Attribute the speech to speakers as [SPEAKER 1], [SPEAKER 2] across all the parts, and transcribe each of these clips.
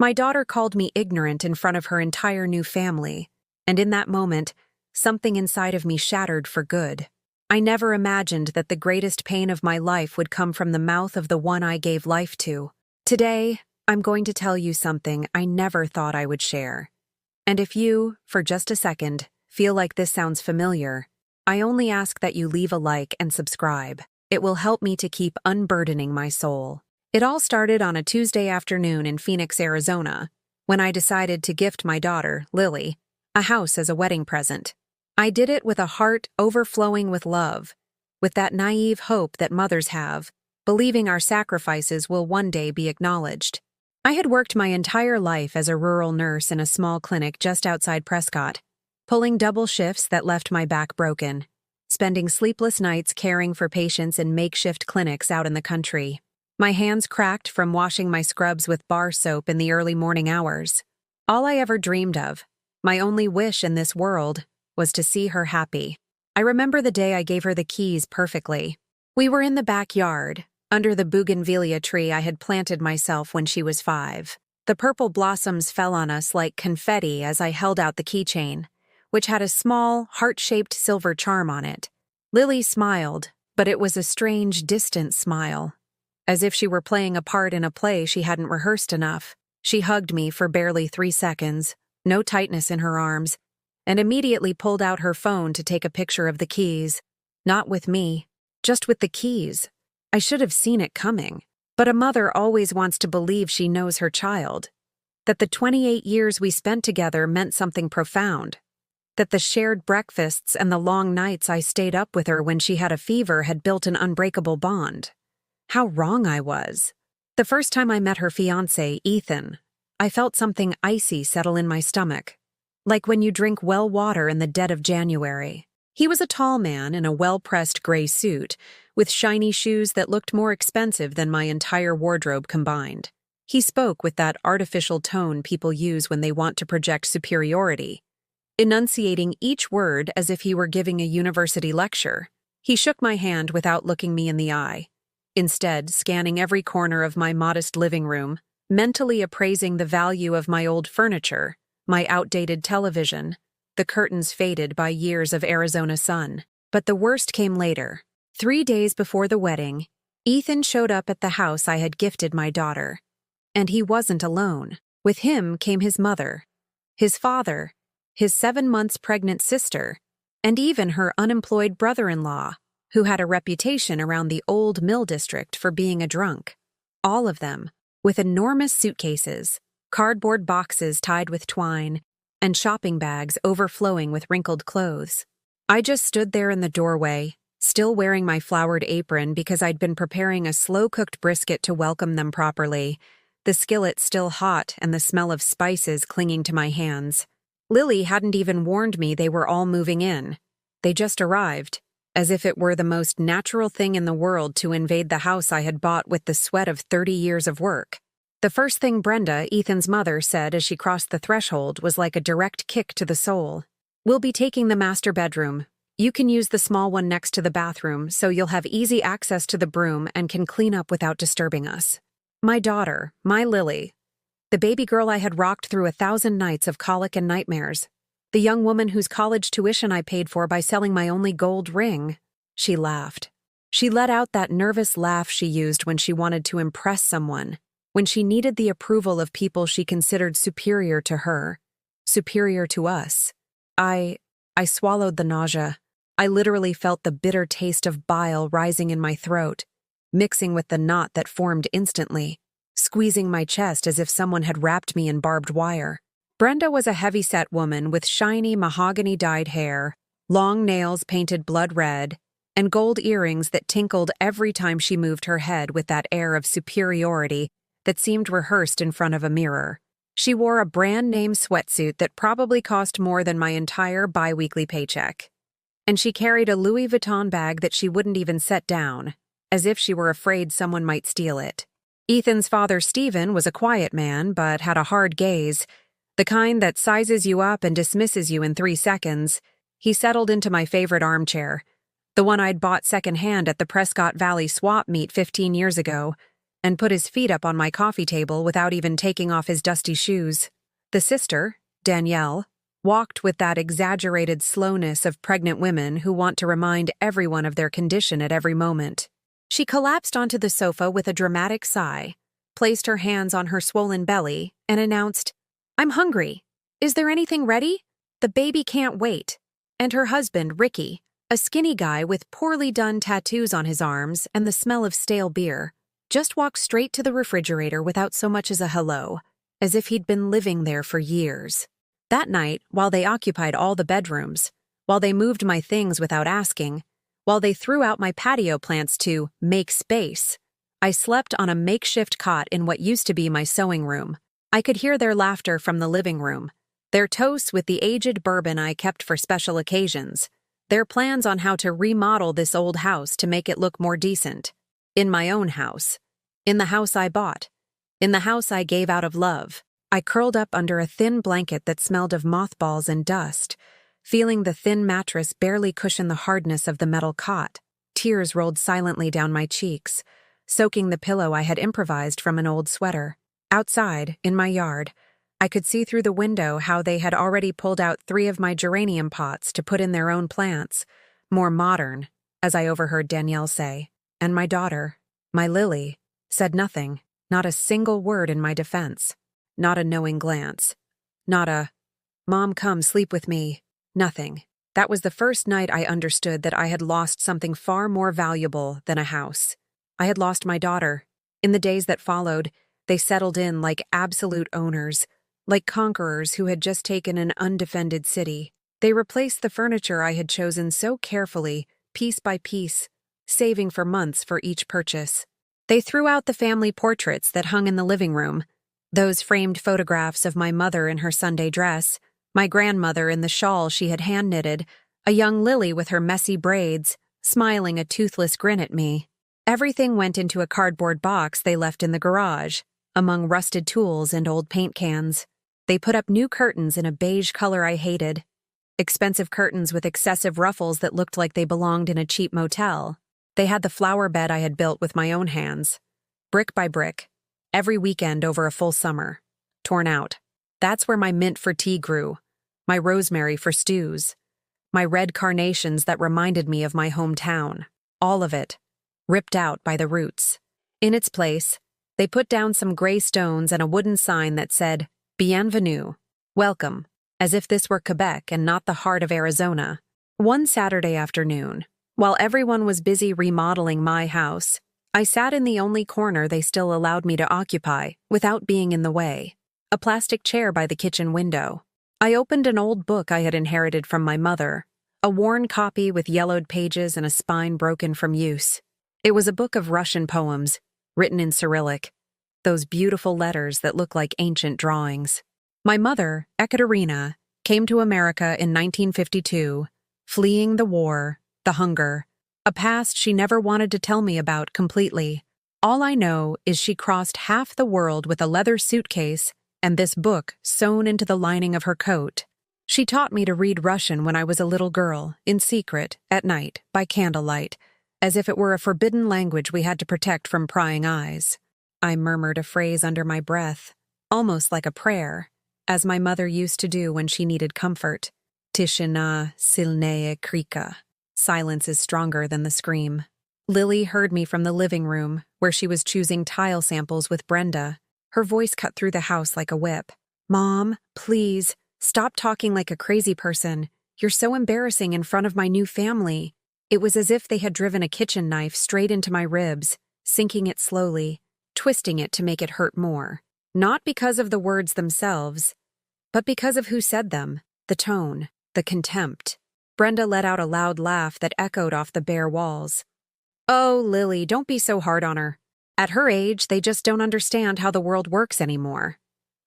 [SPEAKER 1] My daughter called me ignorant in front of her entire new family, and in that moment, something inside of me shattered for good. I never imagined that the greatest pain of my life would come from the mouth of the one I gave life to. Today, I'm going to tell you something I never thought I would share. And if you, for just a second, feel like this sounds familiar, I only ask that you leave a like and subscribe. It will help me to keep unburdening my soul. It all started on a Tuesday afternoon in Phoenix, Arizona, when I decided to gift my daughter, Lily, a house as a wedding present. I did it with a heart overflowing with love, with that naive hope that mothers have, believing our sacrifices will one day be acknowledged. I had worked my entire life as a rural nurse in a small clinic just outside Prescott, pulling double shifts that left my back broken, spending sleepless nights caring for patients in makeshift clinics out in the country. My hands cracked from washing my scrubs with bar soap in the early morning hours. All I ever dreamed of, my only wish in this world, was to see her happy. I remember the day I gave her the keys perfectly. We were in the backyard, under the bougainvillea tree I had planted myself when she was 5. The purple blossoms fell on us like confetti as I held out the keychain, which had a small, heart-shaped silver charm on it. Lily smiled, but it was a strange, distant smile, as if she were playing a part in a play she hadn't rehearsed enough. She hugged me for barely 3 seconds, no tightness in her arms, and immediately pulled out her phone to take a picture of the keys. Not with me, just with the keys. I should have seen it coming. But a mother always wants to believe she knows her child, that the 28 years we spent together meant something profound, that the shared breakfasts and the long nights I stayed up with her when she had a fever had built an unbreakable bond. How wrong I was. The first time I met her fiancé, Ethan, I felt something icy settle in my stomach, like when you drink well water in the dead of January. He was a tall man in a well-pressed gray suit, with shiny shoes that looked more expensive than my entire wardrobe combined. He spoke with that artificial tone people use when they want to project superiority, enunciating each word as if he were giving a university lecture. He shook my hand without looking me in the eye, instead scanning every corner of my modest living room, mentally appraising the value of my old furniture, my outdated television, the curtains faded by years of Arizona sun. But the worst came later. 3 days before the wedding, Ethan showed up at the house I had gifted my daughter. And he wasn't alone. With him came his mother, his father, his 7 months pregnant sister, and even her unemployed brother-in-law, who had a reputation around the old mill district for being a drunk. All of them, with enormous suitcases, cardboard boxes tied with twine, and shopping bags overflowing with wrinkled clothes. I just stood there in the doorway, still wearing my flowered apron because I'd been preparing a slow-cooked brisket to welcome them properly, the skillet still hot and the smell of spices clinging to my hands. Lily hadn't even warned me they were all moving in. They just arrived, as if it were the most natural thing in the world to invade the house I had bought with the sweat of 30 years of work. The first thing Brenda, Ethan's mother, said as she crossed the threshold was like a direct kick to the soul. "We'll be taking the master bedroom. You can use the small one next to the bathroom so you'll have easy access to the broom and can clean up without disturbing us." My daughter, my Lily, the baby girl I had rocked through 1,000 nights of colic and nightmares, the young woman whose college tuition I paid for by selling my only gold ring. She laughed. She let out that nervous laugh she used when she wanted to impress someone, when she needed the approval of people she considered superior to her, superior to us. I swallowed the nausea. I literally felt the bitter taste of bile rising in my throat, mixing with the knot that formed instantly, squeezing my chest as if someone had wrapped me in barbed wire. Brenda was a heavy-set woman with shiny mahogany-dyed hair, long nails painted blood red, and gold earrings that tinkled every time she moved her head with that air of superiority that seemed rehearsed in front of a mirror. She wore a brand-name sweatsuit that probably cost more than my entire bi-weekly paycheck. And she carried a Louis Vuitton bag that she wouldn't even set down, as if she were afraid someone might steal it. Ethan's father, Stephen, was a quiet man but had a hard gaze, the kind that sizes you up and dismisses you in 3 seconds. He settled into my favorite armchair, the one I'd bought secondhand at the Prescott Valley swap meet 15 years ago, and put his feet up on my coffee table without even taking off his dusty shoes. The sister, Danielle, walked with that exaggerated slowness of pregnant women who want to remind everyone of their condition at every moment. She collapsed onto the sofa with a dramatic sigh, placed her hands on her swollen belly, and announced, "I'm hungry. Is there anything ready? The baby can't wait." And her husband, Ricky, a skinny guy with poorly done tattoos on his arms and the smell of stale beer, just walked straight to the refrigerator without so much as a hello, as if he'd been living there for years. That night, while they occupied all the bedrooms, while they moved my things without asking, while they threw out my patio plants to make space, I slept on a makeshift cot in what used to be my sewing room. I could hear their laughter from the living room, their toasts with the aged bourbon I kept for special occasions, their plans on how to remodel this old house to make it look more decent. In my own house. In the house I bought. In the house I gave out of love. I curled up under a thin blanket that smelled of mothballs and dust, feeling the thin mattress barely cushion the hardness of the metal cot. Tears rolled silently down my cheeks, soaking the pillow I had improvised from an old sweater. Outside, in my yard, I could see through the window how they had already pulled out 3 of my geranium pots to put in their own plants, more modern, as I overheard Danielle say. And my daughter, my Lily, said nothing, not a single word in my defense. Not a knowing glance. Not a, "Mom, come sleep with me." Nothing. That was the first night I understood that I had lost something far more valuable than a house. I had lost my daughter. In the days that followed, they settled in like absolute owners, like conquerors who had just taken an undefended city. They replaced the furniture I had chosen so carefully, piece by piece, saving for months for each purchase. They threw out the family portraits that hung in the living room, those framed photographs of my mother in her Sunday dress, my grandmother in the shawl she had hand-knitted, a young Lily with her messy braids, smiling a toothless grin at me. Everything went into a cardboard box they left in the garage, among rusted tools and old paint cans. They put up new curtains in a beige color I hated, expensive curtains with excessive ruffles that looked like they belonged in a cheap motel. They had the flower bed I had built with my own hands, brick by brick, every weekend over a full summer, torn out. That's where my mint for tea grew, my rosemary for stews, my red carnations that reminded me of my hometown. All of it, ripped out by the roots. In its place, they put down some gray stones and a wooden sign that said, "Bienvenue," welcome, as if this were Quebec and not the heart of Arizona. One Saturday afternoon, while everyone was busy remodeling my house, I sat in the only corner they still allowed me to occupy without being in the way, a plastic chair by the kitchen window. I opened an old book I had inherited from my mother, a worn copy with yellowed pages and a spine broken from use. It was a book of Russian poems, written in Cyrillic, those beautiful letters that look like ancient drawings. My mother, Ekaterina, came to America in 1952, fleeing the war, the hunger, a past she never wanted to tell me about completely. All I know is she crossed half the world with a leather suitcase and this book sewn into the lining of her coat. She taught me to read Russian when I was a little girl, in secret, at night, by candlelight, as if it were a forbidden language we had to protect from prying eyes. I murmured a phrase under my breath, almost like a prayer, as my mother used to do when she needed comfort. Tishina silnaya krika. Silence is stronger than the scream. Lily heard me from the living room, where she was choosing tile samples with Brenda. Her voice cut through the house like a whip. "Mom, please, stop talking like a crazy person. You're so embarrassing in front of my new family." It was as if they had driven a kitchen knife straight into my ribs, sinking it slowly, twisting it to make it hurt more. Not because of the words themselves, but because of who said them, the tone, the contempt. Brenda let out a loud laugh that echoed off the bare walls. "Oh, Lily, don't be so hard on her. At her age, they just don't understand how the world works anymore."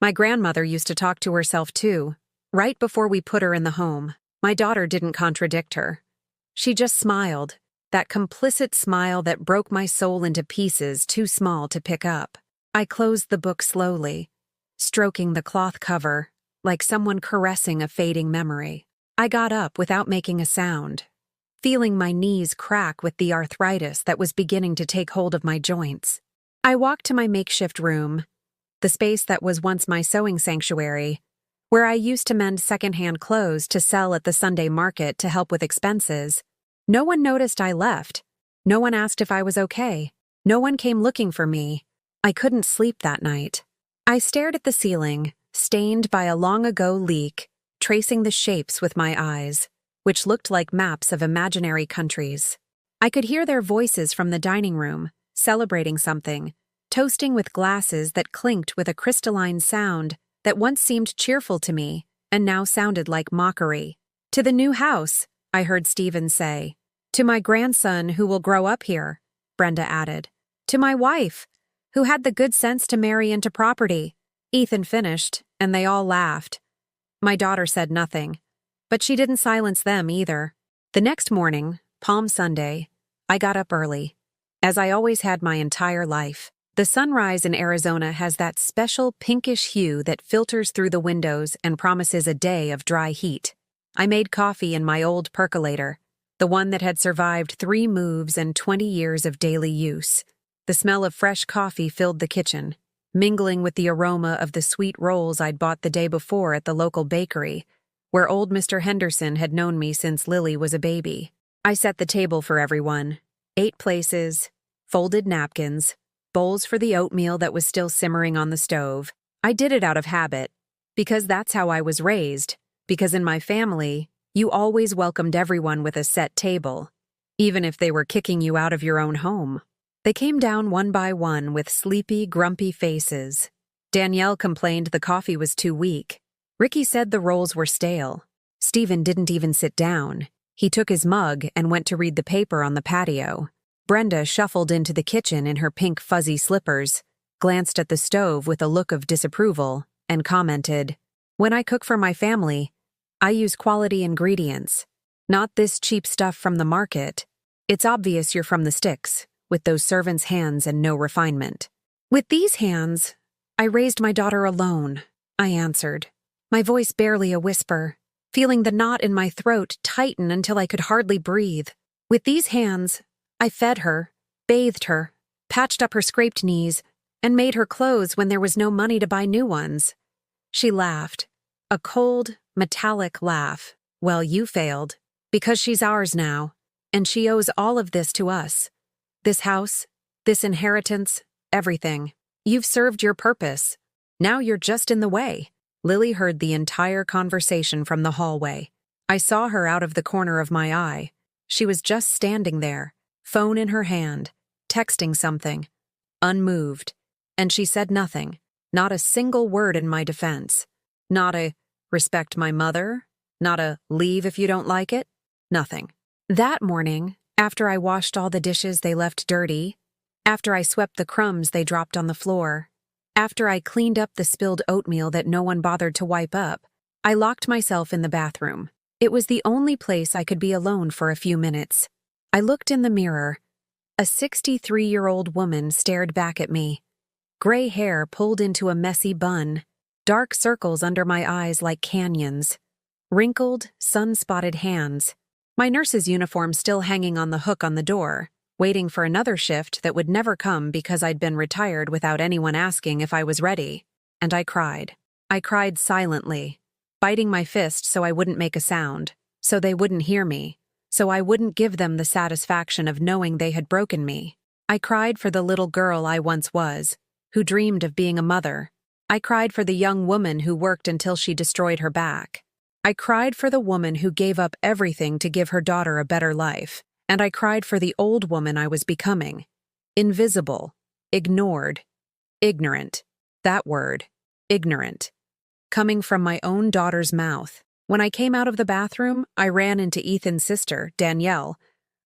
[SPEAKER 1] My grandmother used to talk to herself too, right before we put her in the home. My daughter didn't contradict her. She just smiled, that complicit smile that broke my soul into pieces too small to pick up. I closed the book slowly, stroking the cloth cover, like someone caressing a fading memory. I got up without making a sound, feeling my knees crack with the arthritis that was beginning to take hold of my joints. I walked to my makeshift room, the space that was once my sewing sanctuary, where I used to mend secondhand clothes to sell at the Sunday market to help with expenses. No one noticed I left. No one asked if I was okay. No one came looking for me. I couldn't sleep that night. I stared at the ceiling, stained by a long-ago leak, tracing the shapes with my eyes, which looked like maps of imaginary countries. I could hear their voices from the dining room, celebrating something, toasting with glasses that clinked with a crystalline sound that once seemed cheerful to me and now sounded like mockery. "To the new house," I heard Stephen say. "To my grandson who will grow up here," Brenda added. "To my wife, who had the good sense to marry into property," Ethan finished, and they all laughed. My daughter said nothing, but she didn't silence them either. The next morning, Palm Sunday, I got up early, as I always had my entire life. The sunrise in Arizona has that special pinkish hue that filters through the windows and promises a day of dry heat. I made coffee in my old percolator, the one that had survived 3 moves and 20 years of daily use. The smell of fresh coffee filled the kitchen, mingling with the aroma of the sweet rolls I'd bought the day before at the local bakery, where old Mr. Henderson had known me since Lily was a baby. I set the table for everyone. 8 places, folded napkins, bowls for the oatmeal that was still simmering on the stove. I did it out of habit, because that's how I was raised, because in my family, you always welcomed everyone with a set table, even if they were kicking you out of your own home. They came down one by one with sleepy, grumpy faces. Danielle complained the coffee was too weak. Ricky said the rolls were stale. Stephen didn't even sit down. He took his mug and went to read the paper on the patio. Brenda shuffled into the kitchen in her pink fuzzy slippers, glanced at the stove with a look of disapproval, and commented, "When I cook for my family, I use quality ingredients, not this cheap stuff from the market. It's obvious you're from the sticks, with those servants' hands and no refinement." "With these hands, I raised my daughter alone," I answered, my voice barely a whisper, feeling the knot in my throat tighten until I could hardly breathe. "With these hands, I fed her, bathed her, patched up her scraped knees, and made her clothes when there was no money to buy new ones." She laughed, a cold, metallic laugh. "Well, you failed, because she's ours now, and she owes all of this to us. This house, this inheritance, everything. You've served your purpose. Now you're just in the way." Lily heard the entire conversation from the hallway. I saw her out of the corner of my eye. She was just standing there, phone in her hand, texting something, unmoved, and she said nothing, not a single word in my defense. Not a, "Respect my mother," not a, "Leave if you don't like it," nothing. That morning, after I washed all the dishes they left dirty, after I swept the crumbs they dropped on the floor, after I cleaned up the spilled oatmeal that no one bothered to wipe up, I locked myself in the bathroom. It was the only place I could be alone for a few minutes. I looked in the mirror. A 63-year-old woman stared back at me. Gray hair pulled into a messy bun, dark circles under my eyes like canyons, wrinkled, sun-spotted hands. My nurse's uniform still hanging on the hook on the door, waiting for another shift that would never come because I'd been retired without anyone asking if I was ready. And I cried. I cried silently, biting my fist so I wouldn't make a sound, so they wouldn't hear me, so I wouldn't give them the satisfaction of knowing they had broken me. I cried for the little girl I once was, who dreamed of being a mother. I cried for the young woman who worked until she destroyed her back. I cried for the woman who gave up everything to give her daughter a better life. And I cried for the old woman I was becoming. Invisible, ignored, ignorant. That word, ignorant, coming from my own daughter's mouth. When I came out of the bathroom, I ran into Ethan's sister, Danielle,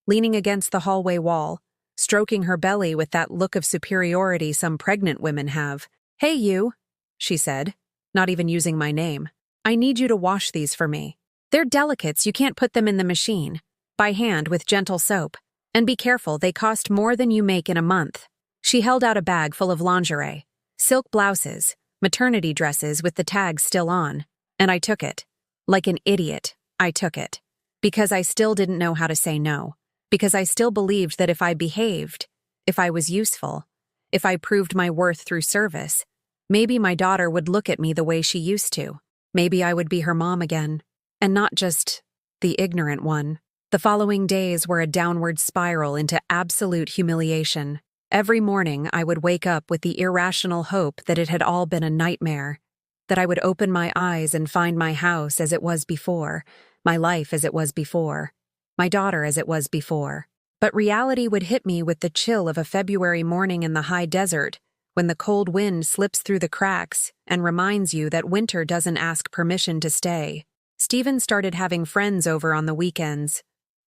[SPEAKER 1] leaning against the hallway wall, stroking her belly with that look of superiority some pregnant women have. "Hey, you," she said, not even using my name. "I need you to wash these for me. They're delicates, you can't put them in the machine. By hand with gentle soap. And be careful, they cost more than you make in a month." She held out a bag full of lingerie, silk blouses, maternity dresses with the tags still on, and I took it. Like an idiot, I took it. Because I still didn't know how to say no. Because I still believed that if I behaved, if I was useful, If I proved my worth through service, maybe my daughter would look at me the way she used to. Maybe I would be her mom again, and not just the ignorant one. The following days were a downward spiral into absolute humiliation. Every morning I would wake up with the irrational hope that it had all been a nightmare, that I would open my eyes and find my house as it was before, my life as it was before, my daughter as it was before. But reality would hit me with the chill of a February morning in the high desert, when the cold wind slips through the cracks and reminds you that winter doesn't ask permission to stay. Stephen started having friends over on the weekends.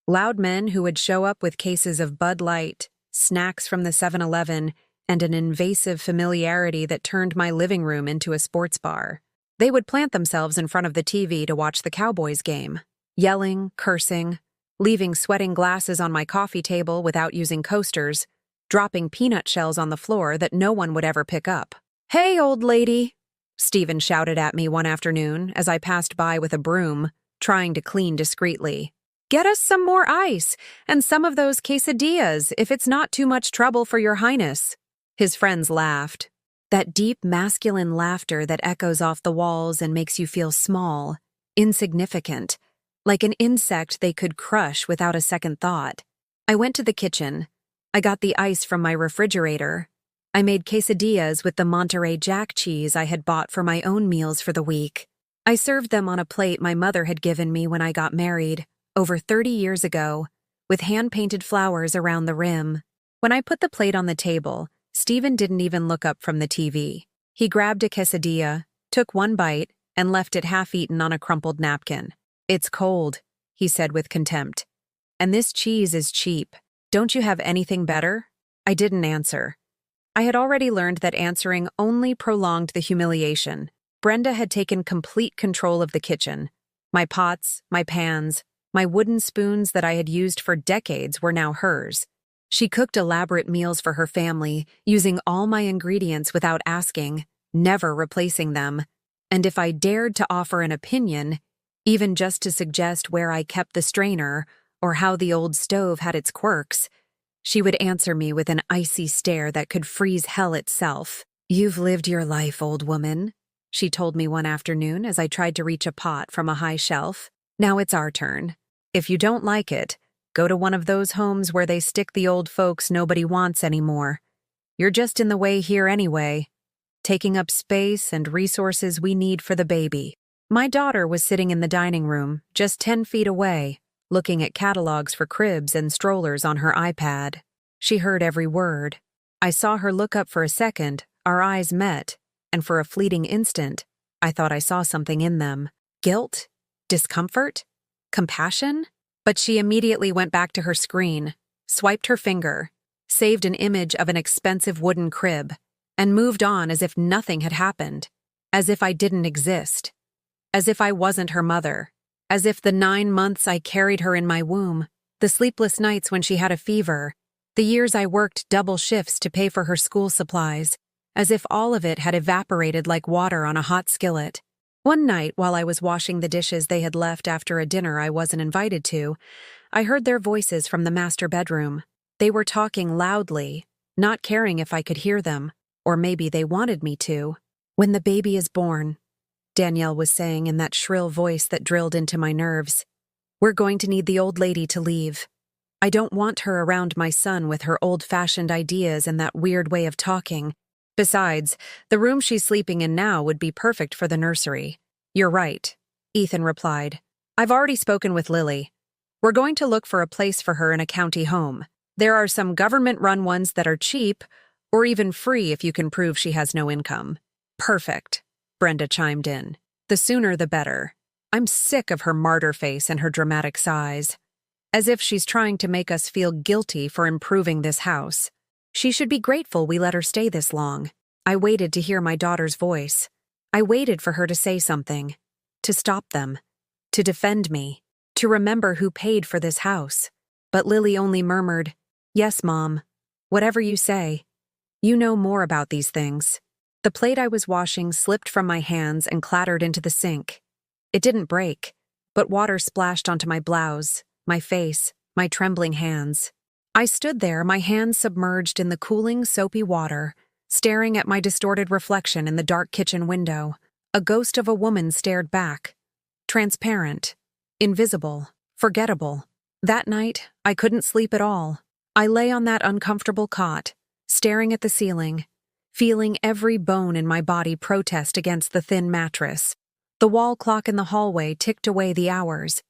[SPEAKER 1] Loud men who would show up with cases of Bud Light, snacks from the 7-Eleven, and an invasive familiarity that turned my living room into a sports bar. They would plant themselves in front of the TV to watch the Cowboys game, yelling, cursing, leaving sweating glasses on my coffee table without using coasters, dropping peanut shells on the floor that no one would ever pick up. "Hey, old lady," Stephen shouted at me one afternoon as I passed by with a broom, trying to clean discreetly. "Get us some more ice, and some of those quesadillas, if it's not too much trouble for your highness." His friends laughed. That deep masculine laughter that echoes off the walls and makes you feel small, insignificant, like an insect they could crush without a second thought. I went to the kitchen. I got the ice from my refrigerator. I made quesadillas with the Monterey Jack cheese I had bought for my own meals for the week. I served them on a plate my mother had given me when I got married, over 30 years ago, with hand-painted flowers around the rim. When I put the plate on the table, Stephen didn't even look up from the TV. He grabbed a quesadilla, took one bite, and left it half-eaten on a crumpled napkin. "It's cold," he said with contempt. "And this cheese is cheap. Don't you have anything better?" I didn't answer. I had already learned that answering only prolonged the humiliation. Brenda had taken complete control of the kitchen. My pots, my pans, my wooden spoons that I had used for decades were now hers. She cooked elaborate meals for her family, using all my ingredients without asking, never replacing them. And if I dared to offer an opinion, even just to suggest where I kept the strainer or how the old stove had its quirks, she would answer me with an icy stare that could freeze hell itself. "You've lived your life, old woman," she told me one afternoon as I tried to reach a pot from a high shelf. "Now it's our turn. If you don't like it, go to one of those homes where they stick the old folks nobody wants anymore. You're just in the way here anyway, taking up space and resources we need for the baby." My daughter was sitting in the dining room, just 10 feet away, looking at catalogs for cribs and strollers on her iPad. She heard every word. I saw her look up for a second, our eyes met, and for a fleeting instant, I thought I saw something in them. Guilt? Discomfort? Compassion? But she immediately went back to her screen, swiped her finger, saved an image of an expensive wooden crib, and moved on as if nothing had happened, as if I didn't exist, as if I wasn't her mother, as if the 9 months I carried her in my womb, the sleepless nights when she had a fever, the years I worked double shifts to pay for her school supplies, as if all of it had evaporated like water on a hot skillet. One night, while I was washing the dishes they had left after a dinner I wasn't invited to, I heard their voices from the master bedroom. They were talking loudly, not caring if I could hear them, or maybe they wanted me to. "When the baby is born," Danielle was saying in that shrill voice that drilled into my nerves, "we're going to need the old lady to leave. I don't want her around my son with her old-fashioned ideas and that weird way of talking. Besides, the room she's sleeping in now would be perfect for the nursery." "You're right," Ethan replied. "I've already spoken with Lily. We're going to look for a place for her in a county home. There are some government-run ones that are cheap, or even free if you can prove she has no income." "Perfect," Brenda chimed in. "The sooner the better. I'm sick of her martyr face and her dramatic sighs. As if she's trying to make us feel guilty for improving this house. She should be grateful we let her stay this long." I waited to hear my daughter's voice. I waited for her to say something, to stop them, to defend me, to remember who paid for this house. But Lily only murmured, "Yes, Mom. Whatever you say. You know more about these things." The plate I was washing slipped from my hands and clattered into the sink. It didn't break, but water splashed onto my blouse, my face, my trembling hands. I stood there, my hands submerged in the cooling, soapy water, staring at my distorted reflection in the dark kitchen window. A ghost of a woman stared back. Transparent, invisible, forgettable. That night, I couldn't sleep at all. I lay on that uncomfortable cot, staring at the ceiling, feeling every bone in my body protest against the thin mattress. The wall clock in the hallway ticked away the hours,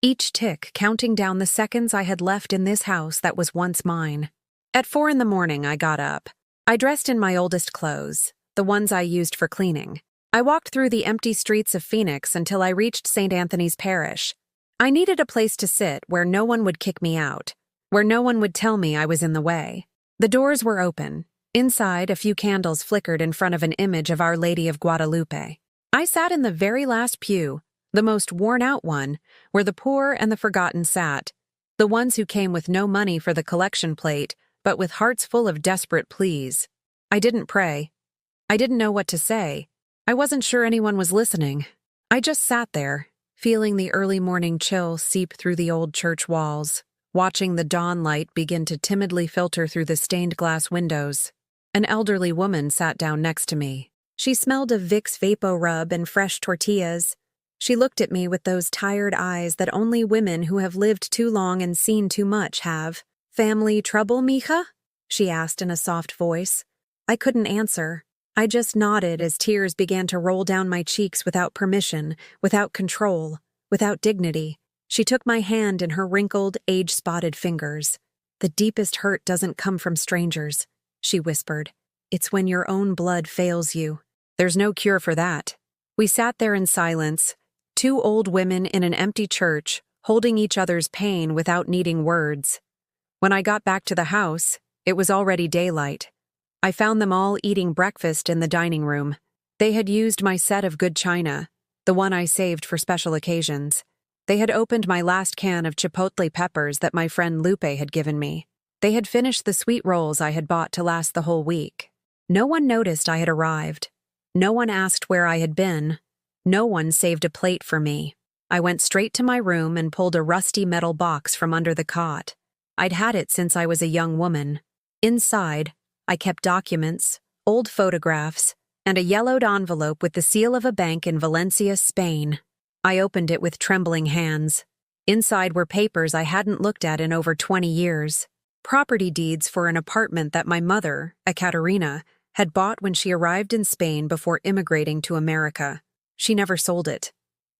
[SPEAKER 1] each tick counting down the seconds I had left in this house that was once mine. At 4 a.m, I got up. I dressed in my oldest clothes, the ones I used for cleaning. I walked through the empty streets of Phoenix until I reached St. Anthony's Parish. I needed a place to sit where no one would kick me out, where no one would tell me I was in the way. The doors were open. Inside, a few candles flickered in front of an image of Our Lady of Guadalupe. I sat in the very last pew, the most worn-out one, where the poor and the forgotten sat, the ones who came with no money for the collection plate, but with hearts full of desperate pleas. I didn't pray. I didn't know what to say. I wasn't sure anyone was listening. I just sat there, feeling the early morning chill seep through the old church walls, watching the dawn light begin to timidly filter through the stained glass windows. An elderly woman sat down next to me. She smelled of Vicks VapoRub and fresh tortillas. She looked at me with those tired eyes that only women who have lived too long and seen too much have. "Family trouble, mija?" she asked in a soft voice. I couldn't answer. I just nodded as tears began to roll down my cheeks without permission, without control, without dignity. She took my hand in her wrinkled, age-spotted fingers. "The deepest hurt doesn't come from strangers," she whispered. "It's when your own blood fails you. There's no cure for that." We sat there in silence, two old women in an empty church, holding each other's pain without needing words. When I got back to the house, it was already daylight. I found them all eating breakfast in the dining room. They had used my set of good china, the one I saved for special occasions. They had opened my last can of chipotle peppers that my friend Lupe had given me. They had finished the sweet rolls I had bought to last the whole week. No one noticed I had arrived. No one asked where I had been. No one saved a plate for me. I went straight to my room and pulled a rusty metal box from under the cot. I'd had it since I was a young woman. Inside, I kept documents, old photographs, and a yellowed envelope with the seal of a bank in Valencia, Spain. I opened it with trembling hands. Inside were papers I hadn't looked at in over 20 years. Property deeds for an apartment that my mother, Ekaterina, had bought when she arrived in Spain before immigrating to America. She never sold it,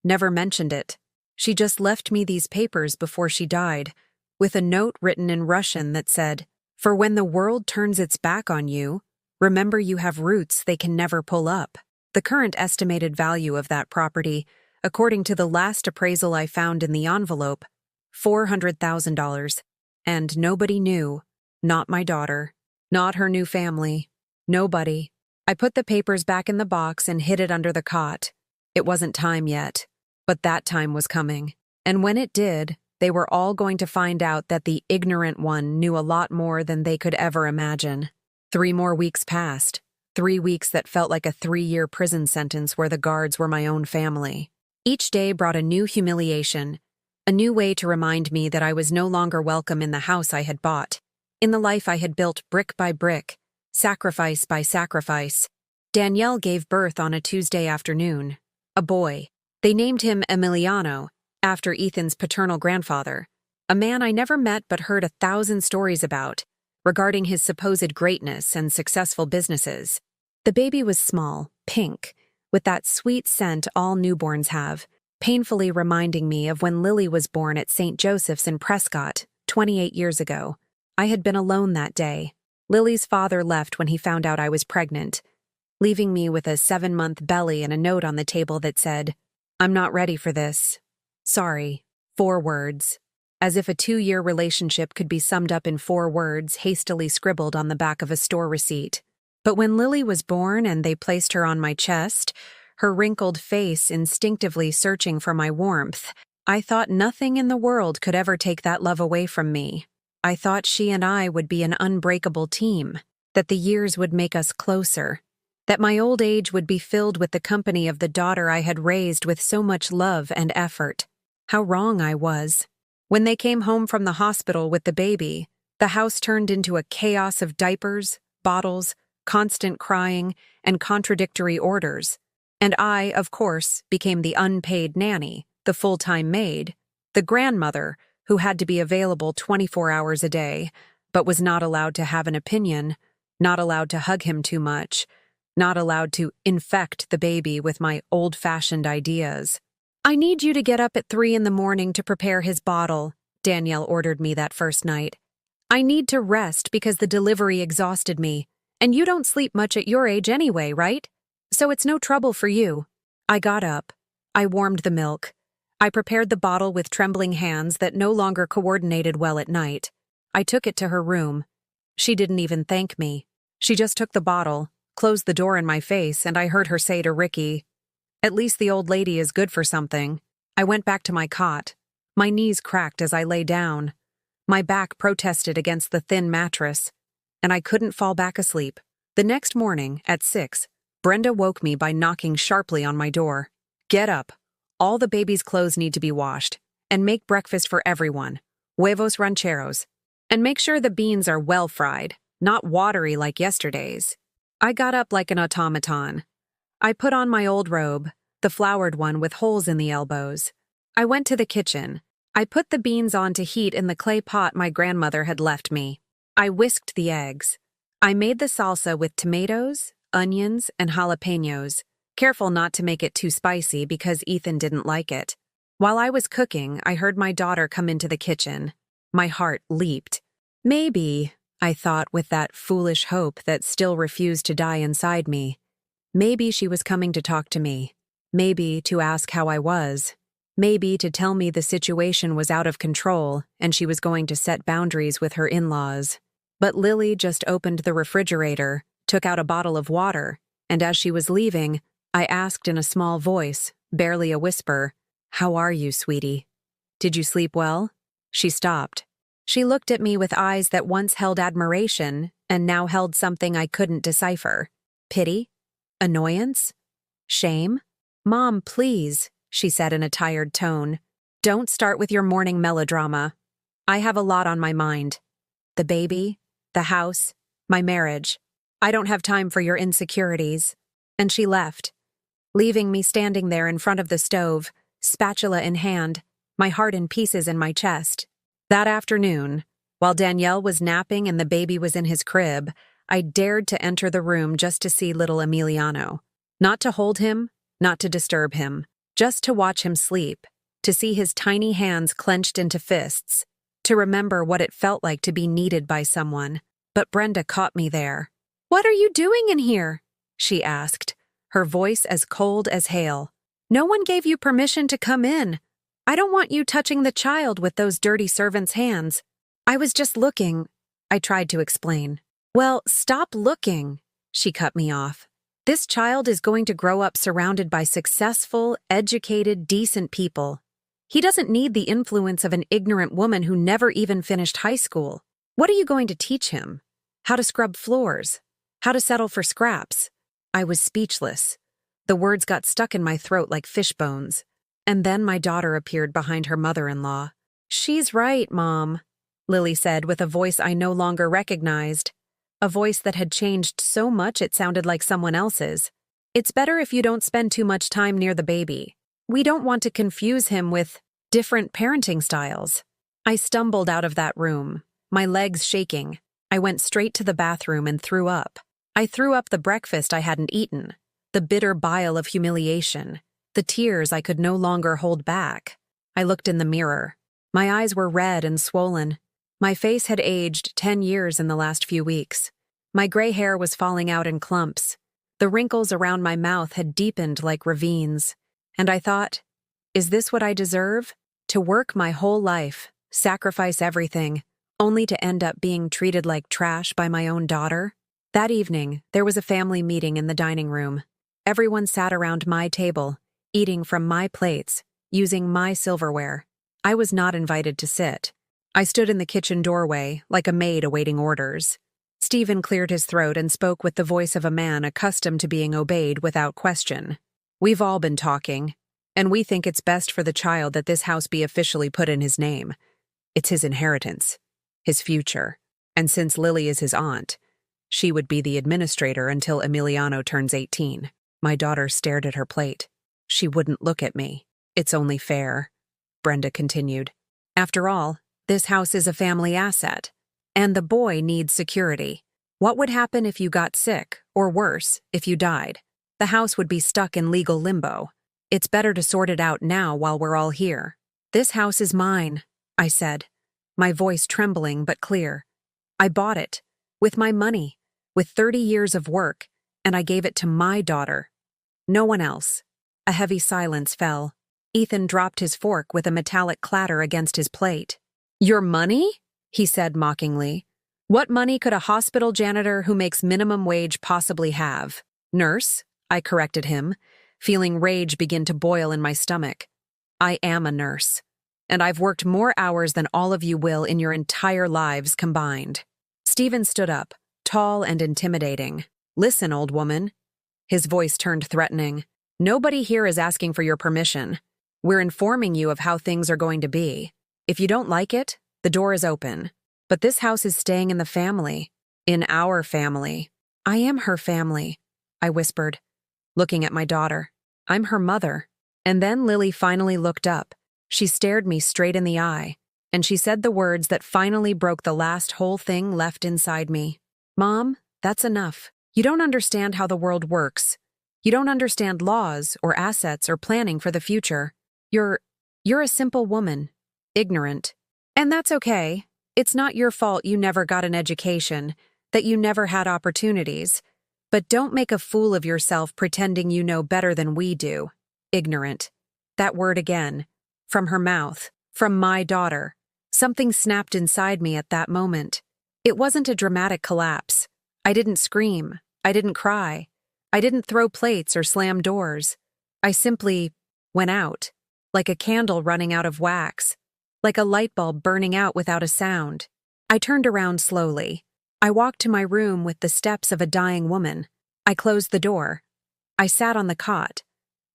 [SPEAKER 1] never mentioned it. She just left me these papers before she died, with a note written in Russian that said, "For when the world turns its back on you, remember you have roots they can never pull up." The current estimated value of that property, according to the last appraisal I found in the envelope, $400,000. And nobody knew, not my daughter, not her new family, nobody. I put the papers back in the box and hid it under the cot. It wasn't time yet, but that time was coming. And when it did, they were all going to find out that the ignorant one knew a lot more than they could ever imagine. 3 more weeks passed, 3 weeks that felt like a 3-year prison sentence where the guards were my own family. Each day brought a new humiliation, a new way to remind me that I was no longer welcome in the house I had bought, in the life I had built brick by brick, sacrifice by sacrifice. Danielle gave birth on a Tuesday afternoon. A boy. They named him Emiliano, after Ethan's paternal grandfather, a man I never met but heard 1,000 stories about, regarding his supposed greatness and successful businesses. The baby was small, pink, with that sweet scent all newborns have, painfully reminding me of when Lily was born at St. Joseph's in Prescott, 28 years ago. I had been alone that day. Lily's father left when he found out I was pregnant, leaving me with a 7-month belly and a note on the table that said, "I'm not ready for this. Sorry." 4 words. As if a 2-year relationship could be summed up in 4 words hastily scribbled on the back of a store receipt. But when Lily was born and they placed her on my chest, her wrinkled face instinctively searching for my warmth, I thought nothing in the world could ever take that love away from me. I thought she and I would be an unbreakable team, that the years would make us closer, that my old age would be filled with the company of the daughter I had raised with so much love and effort. How wrong I was. When they came home from the hospital with the baby, The house turned into a chaos of diapers, bottles, constant crying, and contradictory orders. And I, of course, became the unpaid nanny, the full-time maid, the grandmother who had to be available 24 hours a day, but was not allowed to have an opinion, not allowed to hug him too much, not allowed to infect the baby with my old-fashioned ideas. "I need you to get up at 3 in the morning to prepare his bottle," Danielle ordered me that first night. "I need to rest because the delivery exhausted me, and you don't sleep much at your age anyway, right? So it's no trouble for you." I got up. I warmed the milk. I prepared the bottle with trembling hands that no longer coordinated well at night. I took it to her room. She didn't even thank me. She just took the bottle, closed the door in my face, and I heard her say to Ricky, "At least the old lady is good for something." I went back to my cot. My knees cracked as I lay down. My back protested against the thin mattress, and I couldn't fall back asleep. The next morning, at 6, Brenda woke me by knocking sharply on my door. "Get up. All the baby's clothes need to be washed, and make breakfast for everyone. Huevos rancheros. And make sure the beans are well fried, not watery like yesterday's." I got up like an automaton. I put on my old robe, the flowered one with holes in the elbows. I went to the kitchen. I put the beans on to heat in the clay pot my grandmother had left me. I whisked the eggs. I made the salsa with tomatoes, onions, and jalapenos, careful not to make it too spicy because Ethan didn't like it. While I was cooking, I heard my daughter come into the kitchen. My heart leaped. Maybe, I thought with that foolish hope that still refused to die inside me, maybe she was coming to talk to me. Maybe to ask how I was. Maybe to tell me the situation was out of control and she was going to set boundaries with her in-laws. But Lily just opened the refrigerator, took out a bottle of water, and as she was leaving, I asked in a small voice, barely a whisper, "How are you, sweetie? Did you sleep well?" She stopped. She looked at me with eyes that once held admiration and now held something I couldn't decipher. Pity? Annoyance? Shame? "Mom, please," she said in a tired tone. "Don't start with your morning melodrama. I have a lot on my mind. The baby, the house, my marriage. I don't have time for your insecurities." And she left, leaving me standing there in front of the stove, spatula in hand, my heart in pieces in my chest. That afternoon, while Danielle was napping and the baby was in his crib, I dared to enter the room just to see little Emiliano. Not to hold him, not to disturb him, just to watch him sleep, to see his tiny hands clenched into fists, to remember what it felt like to be needed by someone. But Brenda caught me there. "What are you doing in here?" she asked, her voice as cold as hail. "No one gave you permission to come in. I don't want you touching the child with those dirty servants' hands." "I was just looking," I tried to explain. "Well, stop looking," she cut me off. "This child is going to grow up surrounded by successful, educated, decent people. He doesn't need the influence of an ignorant woman who never even finished high school. What are you going to teach him? How to scrub floors? How to settle for scraps?" I was speechless. The words got stuck in my throat like fish bones. And then my daughter appeared behind her mother-in-law. "She's right, Mom," Lily said with a voice I no longer recognized. A voice that had changed so much it sounded like someone else's. "It's better if you don't spend too much time near the baby. We don't want to confuse him with different parenting styles." I stumbled out of that room, my legs shaking. I went straight to the bathroom and threw up. I threw up the breakfast I hadn't eaten, the bitter bile of humiliation, the tears I could no longer hold back. I looked in the mirror. My eyes were red and swollen. My face had aged 10 years in the last few weeks. My gray hair was falling out in clumps. The wrinkles around my mouth had deepened like ravines. And I thought, is this what I deserve? To work my whole life, sacrifice everything, only to end up being treated like trash by my own daughter? That evening, there was a family meeting in the dining room. Everyone sat around my table, eating from my plates, using my silverware. I was not invited to sit. I stood in the kitchen doorway, like a maid awaiting orders. Stephen cleared his throat and spoke with the voice of a man accustomed to being obeyed without question. "We've all been talking, and we think it's best for the child that this house be officially put in his name. It's his inheritance, his future. And since Lily is his aunt, she would be the administrator until Emiliano turns 18. My daughter stared at her plate. She wouldn't look at me. It's only fair, Brenda continued. After all, this house is a family asset, and the boy needs security. What would happen if you got sick, or worse, if you died? The house would be stuck in legal limbo. It's better to sort it out now while we're all here. This house is mine, I said, my voice trembling but clear. I bought it, with my money, with 30 years of work, and I gave it to my daughter. No one else. A heavy silence fell. Ethan dropped his fork with a metallic clatter against his plate. Your money? He said mockingly. What money could a hospital janitor who makes minimum wage possibly have? Nurse, I corrected him, feeling rage begin to boil in my stomach. I am a nurse, and I've worked more hours than all of you will in your entire lives combined. Stephen stood up, tall and intimidating. Listen, old woman. His voice turned threatening. Nobody here is asking for your permission. We're informing you of how things are going to be. If you don't like it, the door is open. But this house is staying in the family. In our family. I am her family, I whispered, looking at my daughter. I'm her mother. And then Lily finally looked up. She stared me straight in the eye, and she said the words that finally broke the last whole thing left inside me. Mom, that's enough. You don't understand how the world works. You don't understand laws or assets or planning for the future. You're a simple woman, ignorant. And that's okay. It's not your fault you never got an education, that you never had opportunities. But don't make a fool of yourself pretending you know better than we do. Ignorant. That word again. From her mouth. From my daughter. Something snapped inside me at that moment. It wasn't a dramatic collapse. I didn't scream. I didn't cry. I didn't throw plates or slam doors. I simply went out. Like a candle running out of wax. Like a light bulb burning out without a sound. I turned around slowly. I walked to my room with the steps of a dying woman. I closed the door. I sat on the cot.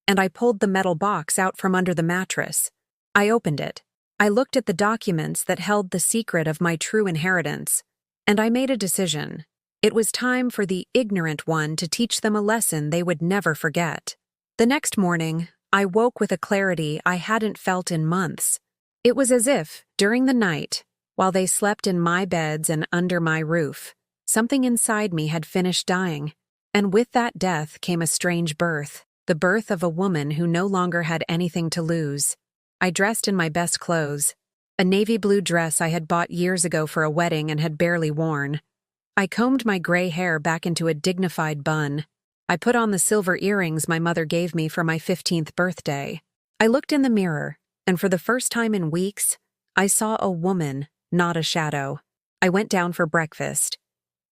[SPEAKER 1] And I pulled the metal box out from under the mattress. I opened it. I looked at the documents that held the secret of my true inheritance. And I made a decision. It was time for the ignorant one to teach them a lesson they would never forget. The next morning, I woke with a clarity I hadn't felt in months. It was as if, during the night, while they slept in my beds and under my roof, something inside me had finished dying. And with that death came a strange birth, the birth of a woman who no longer had anything to lose. I dressed in my best clothes, a navy blue dress I had bought years ago for a wedding and had barely worn. I combed my gray hair back into a dignified bun. I put on the silver earrings my mother gave me for my 15th birthday. I looked in the mirror, and for the first time in weeks, I saw a woman, not a shadow. I went down for breakfast.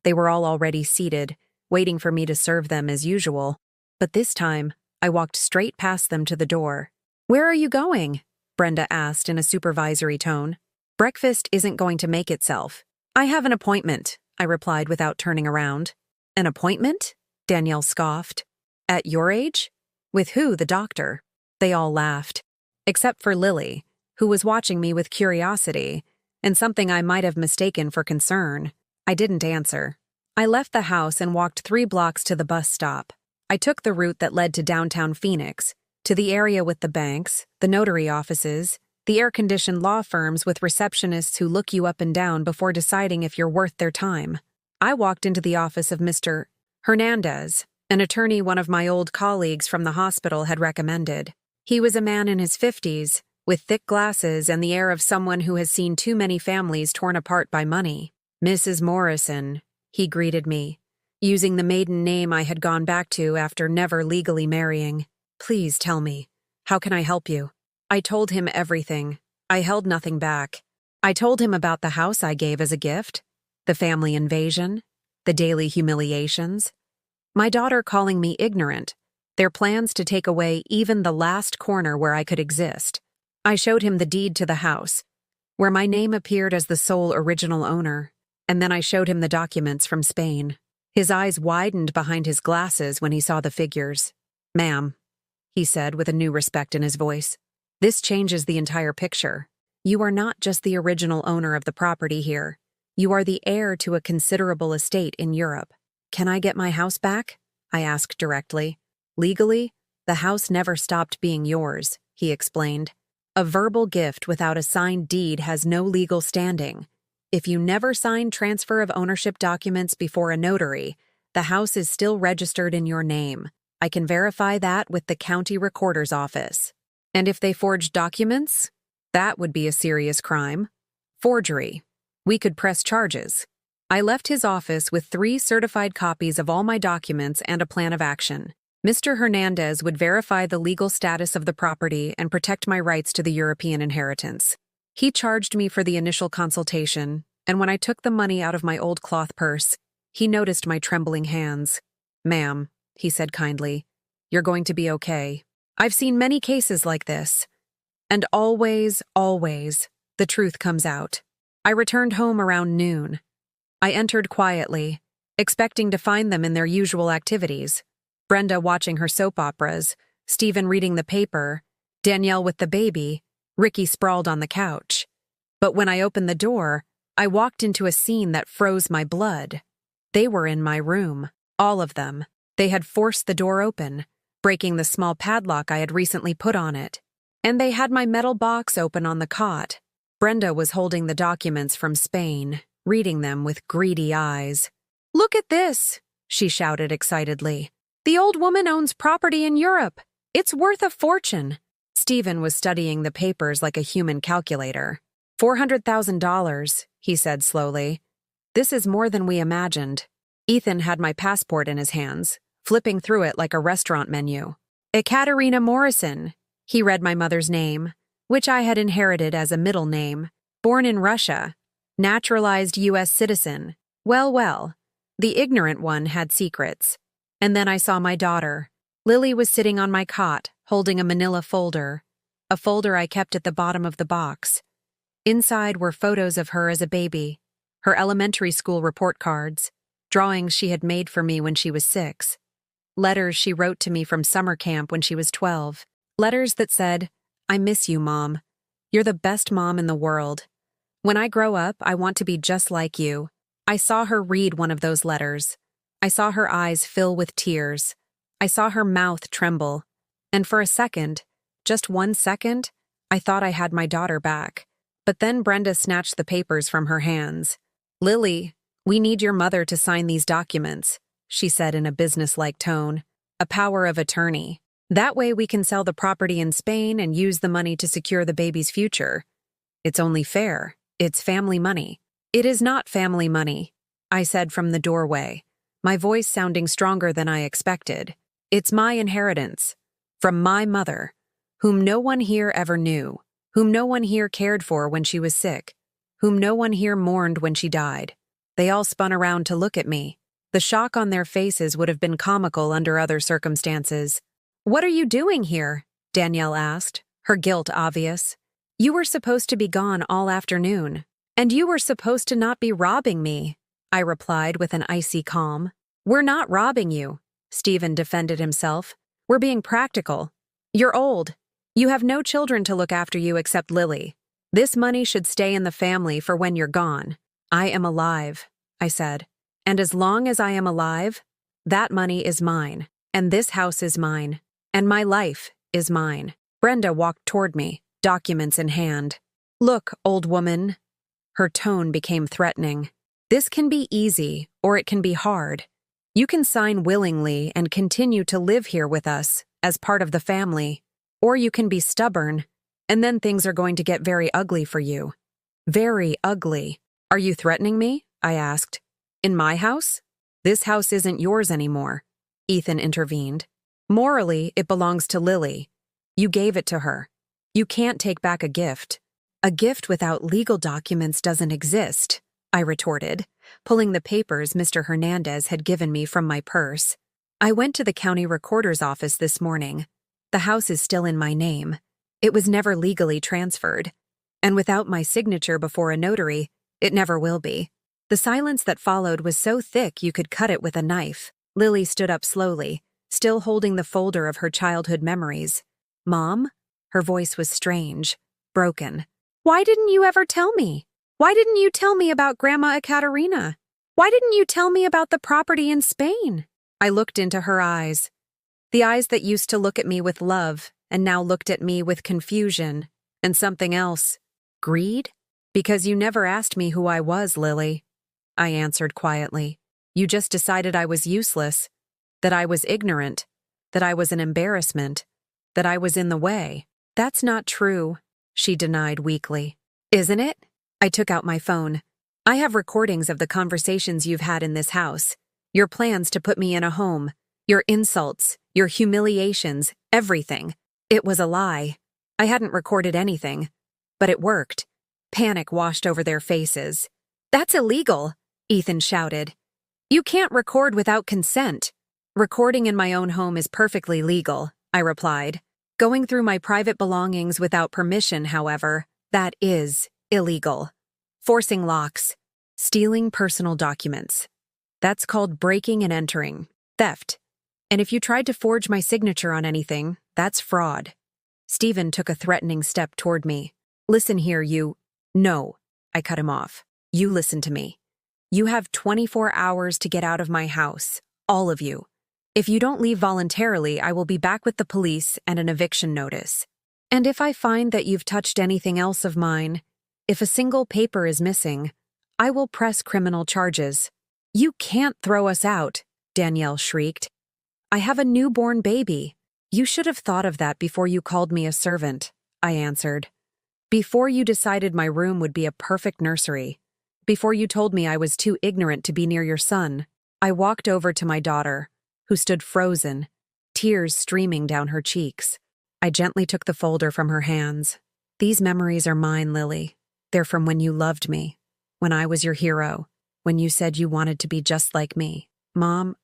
[SPEAKER 1] They were all already seated, waiting for me to serve them as usual. But this time, I walked straight past them to the door. "Where are you going?" Brenda asked in a supervisory tone. "Breakfast isn't going to make itself." "I have an appointment," I replied without turning around. "An appointment?" Danielle scoffed. "At your age? With who, the doctor?" They all laughed. Except for Lily, who was watching me with curiosity, and something I might have mistaken for concern. I didn't answer. I left the house and walked 3 blocks to the bus stop. I took the route that led to downtown Phoenix, to the area with the banks, the notary offices, the air-conditioned law firms with receptionists who look you up and down before deciding if you're worth their time. I walked into the office of Mr. Hernandez, an attorney one of my old colleagues from the hospital had recommended. He was a man in his 50s, with thick glasses and the air of someone who has seen too many families torn apart by money. "Mrs. Morrison," he greeted me, using the maiden name I had gone back to after never legally marrying. "Please tell me, how can I help you?" I told him everything. I held nothing back. I told him about the house I gave as a gift, the family invasion, the daily humiliations, my daughter calling me ignorant, their plans to take away even the last corner where I could exist. I showed him the deed to the house, where my name appeared as the sole original owner, and then I showed him the documents from Spain. His eyes widened behind his glasses when he saw the figures. "Ma'am," he said with a new respect in his voice, "this changes the entire picture. You are not just the original owner of the property here. You are the heir to a considerable estate in Europe. Can I get my house back? I asked directly. Legally, the house never stopped being yours, he explained. A verbal gift without a signed deed has no legal standing. If you never signed transfer of ownership documents before a notary, the house is still registered in your name. I can verify that with the county recorder's office. And if they forged documents? That would be a serious crime. Forgery. We could press charges. I left his office with 3 certified copies of all my documents and a plan of action. Mr. Hernandez would verify the legal status of the property and protect my rights to the European inheritance. He charged me for the initial consultation, and when I took the money out of my old cloth purse, he noticed my trembling hands. "Ma'am," he said kindly, "you're going to be okay. I've seen many cases like this. And always, the truth comes out." I returned home around noon. I entered quietly, expecting to find them in their usual activities. Brenda watching her soap operas, Stephen reading the paper, Danielle with the baby, Ricky sprawled on the couch. But when I opened the door, I walked into a scene that froze my blood. They were in my room, all of them. They had forced the door open, breaking the small padlock I had recently put on it. And they had my metal box open on the cot. Brenda was holding the documents from Spain, reading them with greedy eyes. "Look at this," she shouted excitedly. "The old woman owns property in Europe. It's worth a fortune." Stephen was studying the papers like a human calculator. $400,000, he said slowly. "This is more than we imagined." Ethan had my passport in his hands, flipping through it like a restaurant menu. "Ekaterina Morrison." He read my mother's name, which I had inherited as a middle name. Born in Russia, naturalized U.S. citizen. Well, the ignorant one had secrets. And then I saw my daughter. Lily was sitting on my cot, holding a manila folder, a folder I kept at the bottom of the box. Inside were photos of her as a baby, her elementary school report cards, drawings she had made for me when she was 6, letters she wrote to me from summer camp when she was 12, letters that said, "I miss you, Mom. You're the best mom in the world. When I grow up, I want to be just like you." I saw her read one of those letters. I saw her eyes fill with tears. I saw her mouth tremble. And for a second, just 1 second, I thought I had my daughter back. But then Brenda snatched the papers from her hands. "Lily, we need your mother to sign these documents," she said in a businesslike tone. "A power of attorney. That way we can sell the property in Spain and use the money to secure the baby's future. It's only fair. It's family money." "It is not family money," I said from the doorway, my voice sounding stronger than I expected. "It's my inheritance. From my mother, whom no one here ever knew, whom no one here cared for when she was sick, whom no one here mourned when she died." They all spun around to look at me. The shock on their faces would have been comical under other circumstances. "What are you doing here?" Danielle asked, her guilt obvious. "You were supposed to be gone all afternoon. And you were supposed to not be robbing me," I replied with an icy calm. "We're not robbing you," Stephen defended himself. "We're being practical. You're old. You have no children to look after you except Lily. This money should stay in the family for when you're gone." "I am alive," I said. "And as long as I am alive, that money is mine, and this house is mine, and my life is mine." Brenda walked toward me, documents in hand. "Look, old woman." Her tone became threatening. "This can be easy, or it can be hard. You can sign willingly and continue to live here with us, as part of the family. Or you can be stubborn, and then things are going to get very ugly for you. Very ugly." "Are you threatening me?" I asked. "In my house? This house isn't yours anymore," Ethan intervened. "Morally, it belongs to Lily. You gave it to her. You can't take back a gift." "A gift without legal documents doesn't exist," I retorted, pulling the papers Mr. Hernandez had given me from my purse. "I went to the county recorder's office this morning. The house is still in my name. It was never legally transferred. And without my signature before a notary, it never will be." The silence that followed was so thick you could cut it with a knife. Lily stood up slowly, still holding the folder of her childhood memories. "Mom?" Her voice was strange, broken. "Why didn't you ever tell me? Why didn't you tell me about Grandma Ekaterina? Why didn't you tell me about the property in Spain? I looked into her eyes. The eyes that used to look at me with love and now looked at me with confusion and something else. Greed? Because you never asked me who I was, Lily. I answered quietly. You just decided I was useless, that I was ignorant, that I was an embarrassment, that I was in the way. That's not true, she denied weakly. Isn't it? I took out my phone. I have recordings of the conversations you've had in this house, your plans to put me in a home, your insults, your humiliations, everything. It was a lie. I hadn't recorded anything, but it worked. Panic washed over their faces. That's illegal, Ethan shouted. You can't record without consent. Recording in my own home is perfectly legal, I replied. Going through my private belongings without permission, however, that is illegal. Forcing locks, stealing personal documents. That's called breaking and entering, theft. And if you tried to forge my signature on anything, that's fraud. Stephen took a threatening step toward me. Listen here, you. No, I cut him off. You listen to me. You have 24 hours to get out of my house, all of you. If you don't leave voluntarily, I will be back with the police and an eviction notice. And if I find that you've touched anything else of mine, if a single paper is missing, I will press criminal charges. You can't throw us out, Danielle shrieked. I have a newborn baby. You should have thought of that before you called me a servant, I answered. Before you decided my room would be a perfect nursery. Before you told me I was too ignorant to be near your son. I walked over to my daughter, who stood frozen, tears streaming down her cheeks. I gently took the folder from her hands. These memories are mine, Lily. They're from when you loved me, when I was your hero, when you said you wanted to be just like me. Mom,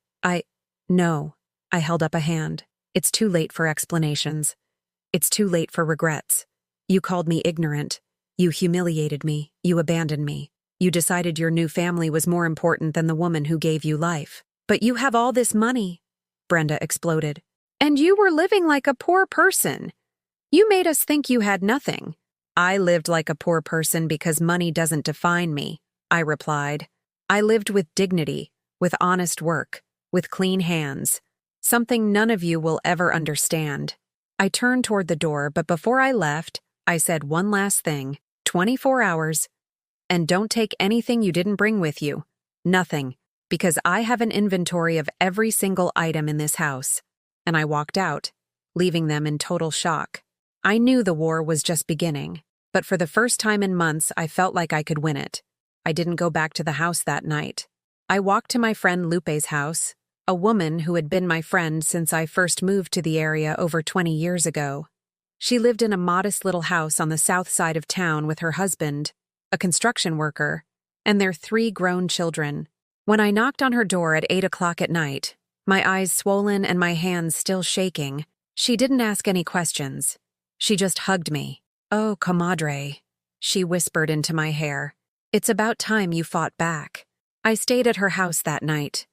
[SPEAKER 1] No. I held up a hand. It's too late for explanations. It's too late for regrets. You called me ignorant. You humiliated me. You abandoned me. You decided your new family was more important than the woman who gave you life. But you have all this money, Brenda exploded. And you were living like a poor person. You made us think you had nothing. I lived like a poor person because money doesn't define me, I replied. I lived with dignity, with honest work, with clean hands. Something none of you will ever understand. I turned toward the door, but before I left, I said one last thing. 24 hours. And don't take anything you didn't bring with you. Nothing. Because I have an inventory of every single item in this house. And I walked out, leaving them in total shock. I knew the war was just beginning, but for the first time in months, I felt like I could win it. I didn't go back to the house that night. I walked to my friend Lupe's house, a woman who had been my friend since I first moved to the area over 20 years ago. She lived in a modest little house on the south side of town with her husband, a construction worker, and their 3 grown children. When I knocked on her door at 8 o'clock at night, my eyes swollen and my hands still shaking, she didn't ask any questions. She just hugged me. Oh, comadre, she whispered into my hair. It's about time you fought back. I stayed at her house that night.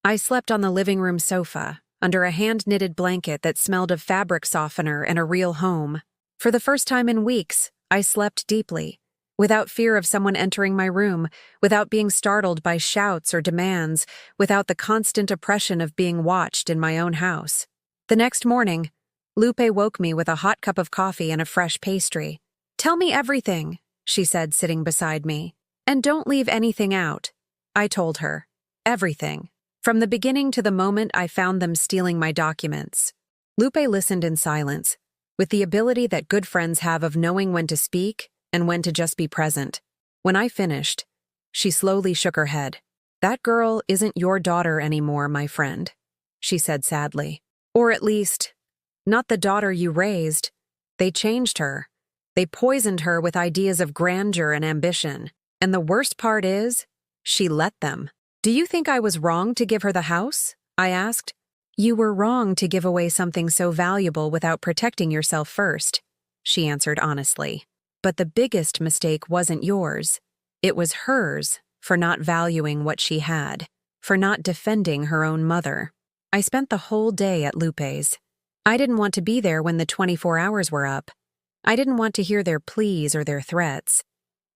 [SPEAKER 1] I slept on the living room sofa, under a hand-knitted blanket that smelled of fabric softener and a real home. For the first time in weeks, I slept deeply, without fear of someone entering my room, without being startled by shouts or demands, without the constant oppression of being watched in my own house. The next morning, Lupe woke me with a hot cup of coffee and a fresh pastry. Tell me everything, she said, sitting beside me. And don't leave anything out. I told her. Everything. From the beginning to the moment I found them stealing my documents. Lupe listened in silence, with the ability that good friends have of knowing when to speak and when to just be present. When I finished, she slowly shook her head. That girl isn't your daughter anymore, my friend, she said sadly. Or at least, not the daughter you raised. They changed her. They poisoned her with ideas of grandeur and ambition. And the worst part is, she let them. Do you think I was wrong to give her the house? I asked. You were wrong to give away something so valuable without protecting yourself first, she answered honestly. But the biggest mistake wasn't yours. It was hers for not valuing what she had, for not defending her own mother. I spent the whole day at Lupe's. I didn't want to be there when the 24 hours were up. I didn't want to hear their pleas or their threats.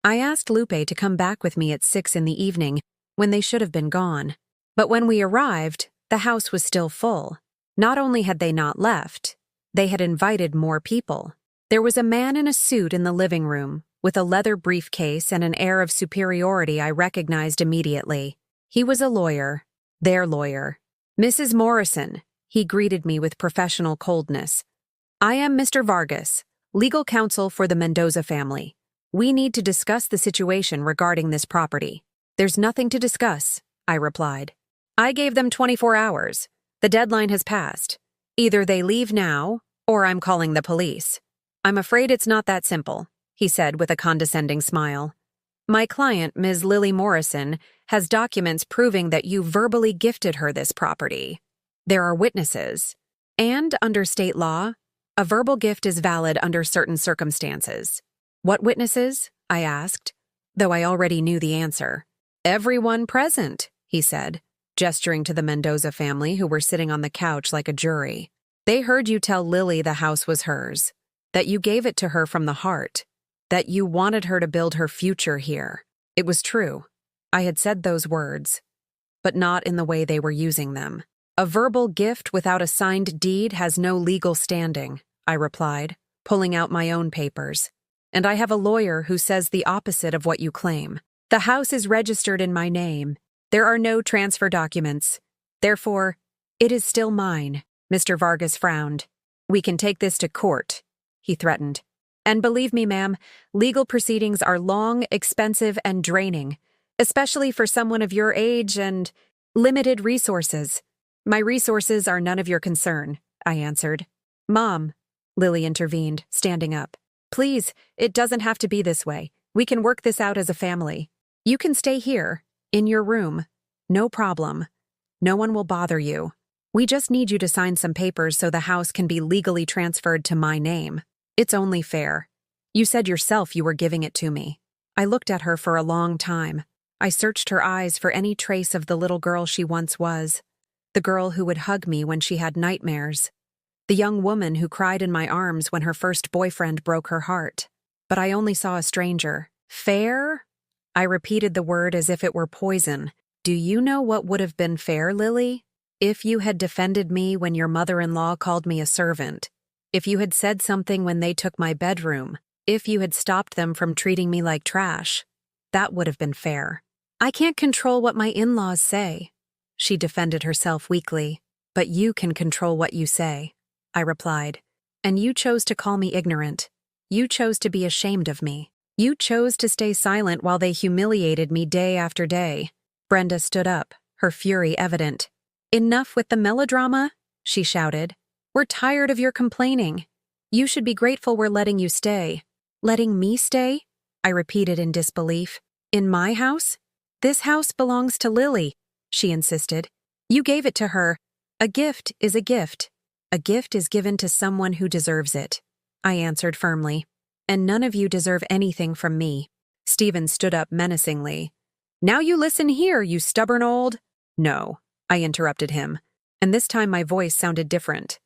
[SPEAKER 1] I asked Lupe to come back with me at 6 in the evening when they should have been gone. But when we arrived, the house was still full. Not only had they not left, they had invited more people. There was a man in a suit in the living room, with a leather briefcase and an air of superiority I recognized immediately. He was a lawyer, their lawyer. "Mrs. Morrison," he greeted me with professional coldness. "I am Mr. Vargas, legal counsel for the Mendoza family. We need to discuss the situation regarding this property." "There's nothing to discuss," I replied. "I gave them 24 hours. The deadline has passed. Either they leave now, or I'm calling the police." "I'm afraid it's not that simple," he said with a condescending smile. "My client, Ms. Lily Morrison, has documents proving that you verbally gifted her this property. There are witnesses. And under state law, a verbal gift is valid under certain circumstances." "What witnesses?" I asked, though I already knew the answer. "Everyone present," he said, gesturing to the Mendoza family who were sitting on the couch like a jury. "They heard you tell Lily the house was hers, that you gave it to her from the heart, that you wanted her to build her future here. It was true. I had said those words, but not in the way they were using them. A verbal gift without a signed deed has no legal standing," I replied, pulling out my own papers. "And I have a lawyer who says the opposite of what you claim. The house is registered in my name. There are no transfer documents. Therefore, it is still mine." Mr. Vargas frowned. "We can take this to court," he threatened. "And believe me, ma'am, legal proceedings are long, expensive, and draining, especially for someone of your age and limited resources." "My resources are none of your concern," I answered. "Mom," Lily intervened, standing up. "Please, it doesn't have to be this way. We can work this out as a family. You can stay here, in your room. No problem. No one will bother you. We just need you to sign some papers so the house can be legally transferred to my name. It's only fair. You said yourself you were giving it to me." I looked at her for a long time. I searched her eyes for any trace of the little girl she once was, the girl who would hug me when she had nightmares, the young woman who cried in my arms when her first boyfriend broke her heart. But I only saw a stranger. "Fair?" I repeated the word as if it were poison. "Do you know what would have been fair, Lily? If you had defended me when your mother-in-law called me a servant, if you had said something when they took my bedroom, if you had stopped them from treating me like trash, that would have been fair. I can't control what my in-laws say." She defended herself weakly. "But you can control what you say," I replied. "And you chose to call me ignorant. You chose to be ashamed of me. You chose to stay silent while they humiliated me day after day." Brenda stood up, her fury evident. "Enough with the melodrama," she shouted. "We're tired of your complaining. You should be grateful we're letting you stay." "Letting me stay?" I repeated in disbelief. "In my house? This house belongs to Lily," she insisted. "You gave it to her. A gift is a gift. A gift is given to someone who deserves it," I answered firmly. "And none of you deserve anything from me." Stephen stood up menacingly. "Now you listen here, you stubborn old—" "No," I interrupted him, and this time my voice sounded different.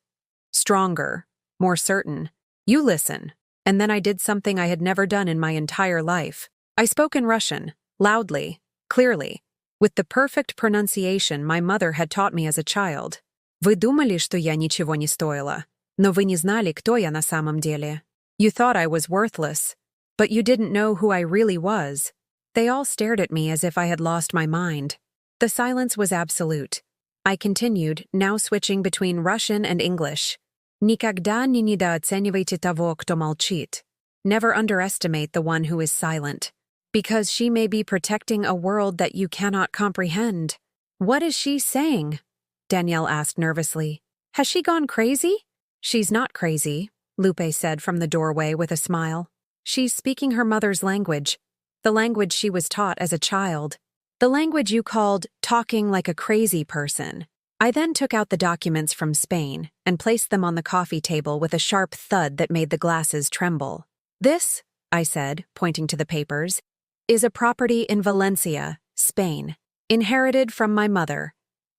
[SPEAKER 1] Stronger, more certain. "You listen." And then I did something I had never done in my entire life. I spoke in Russian, loudly, clearly, with the perfect pronunciation my mother had taught me as a child. «Вы думали, что я ничего не стоила, но вы не знали, кто я на самом деле. You thought I was worthless, but you didn't know who I really was." They all stared at me as if I had lost my mind. The silence was absolute. I continued, now switching between Russian and English. «Никогда не недооценивайте того, кто молчит. Never underestimate the one who is silent, because she may be protecting a world that you cannot comprehend." "What is she saying?" Danielle asked nervously. "Has she gone crazy?" "She's not crazy," Lupe said from the doorway with a smile. "She's speaking her mother's language, the language she was taught as a child, the language you called talking like a crazy person." I then took out the documents from Spain and placed them on the coffee table with a sharp thud that made the glasses tremble. "This," I said, pointing to the papers, "is a property in Valencia, Spain, inherited from my mother,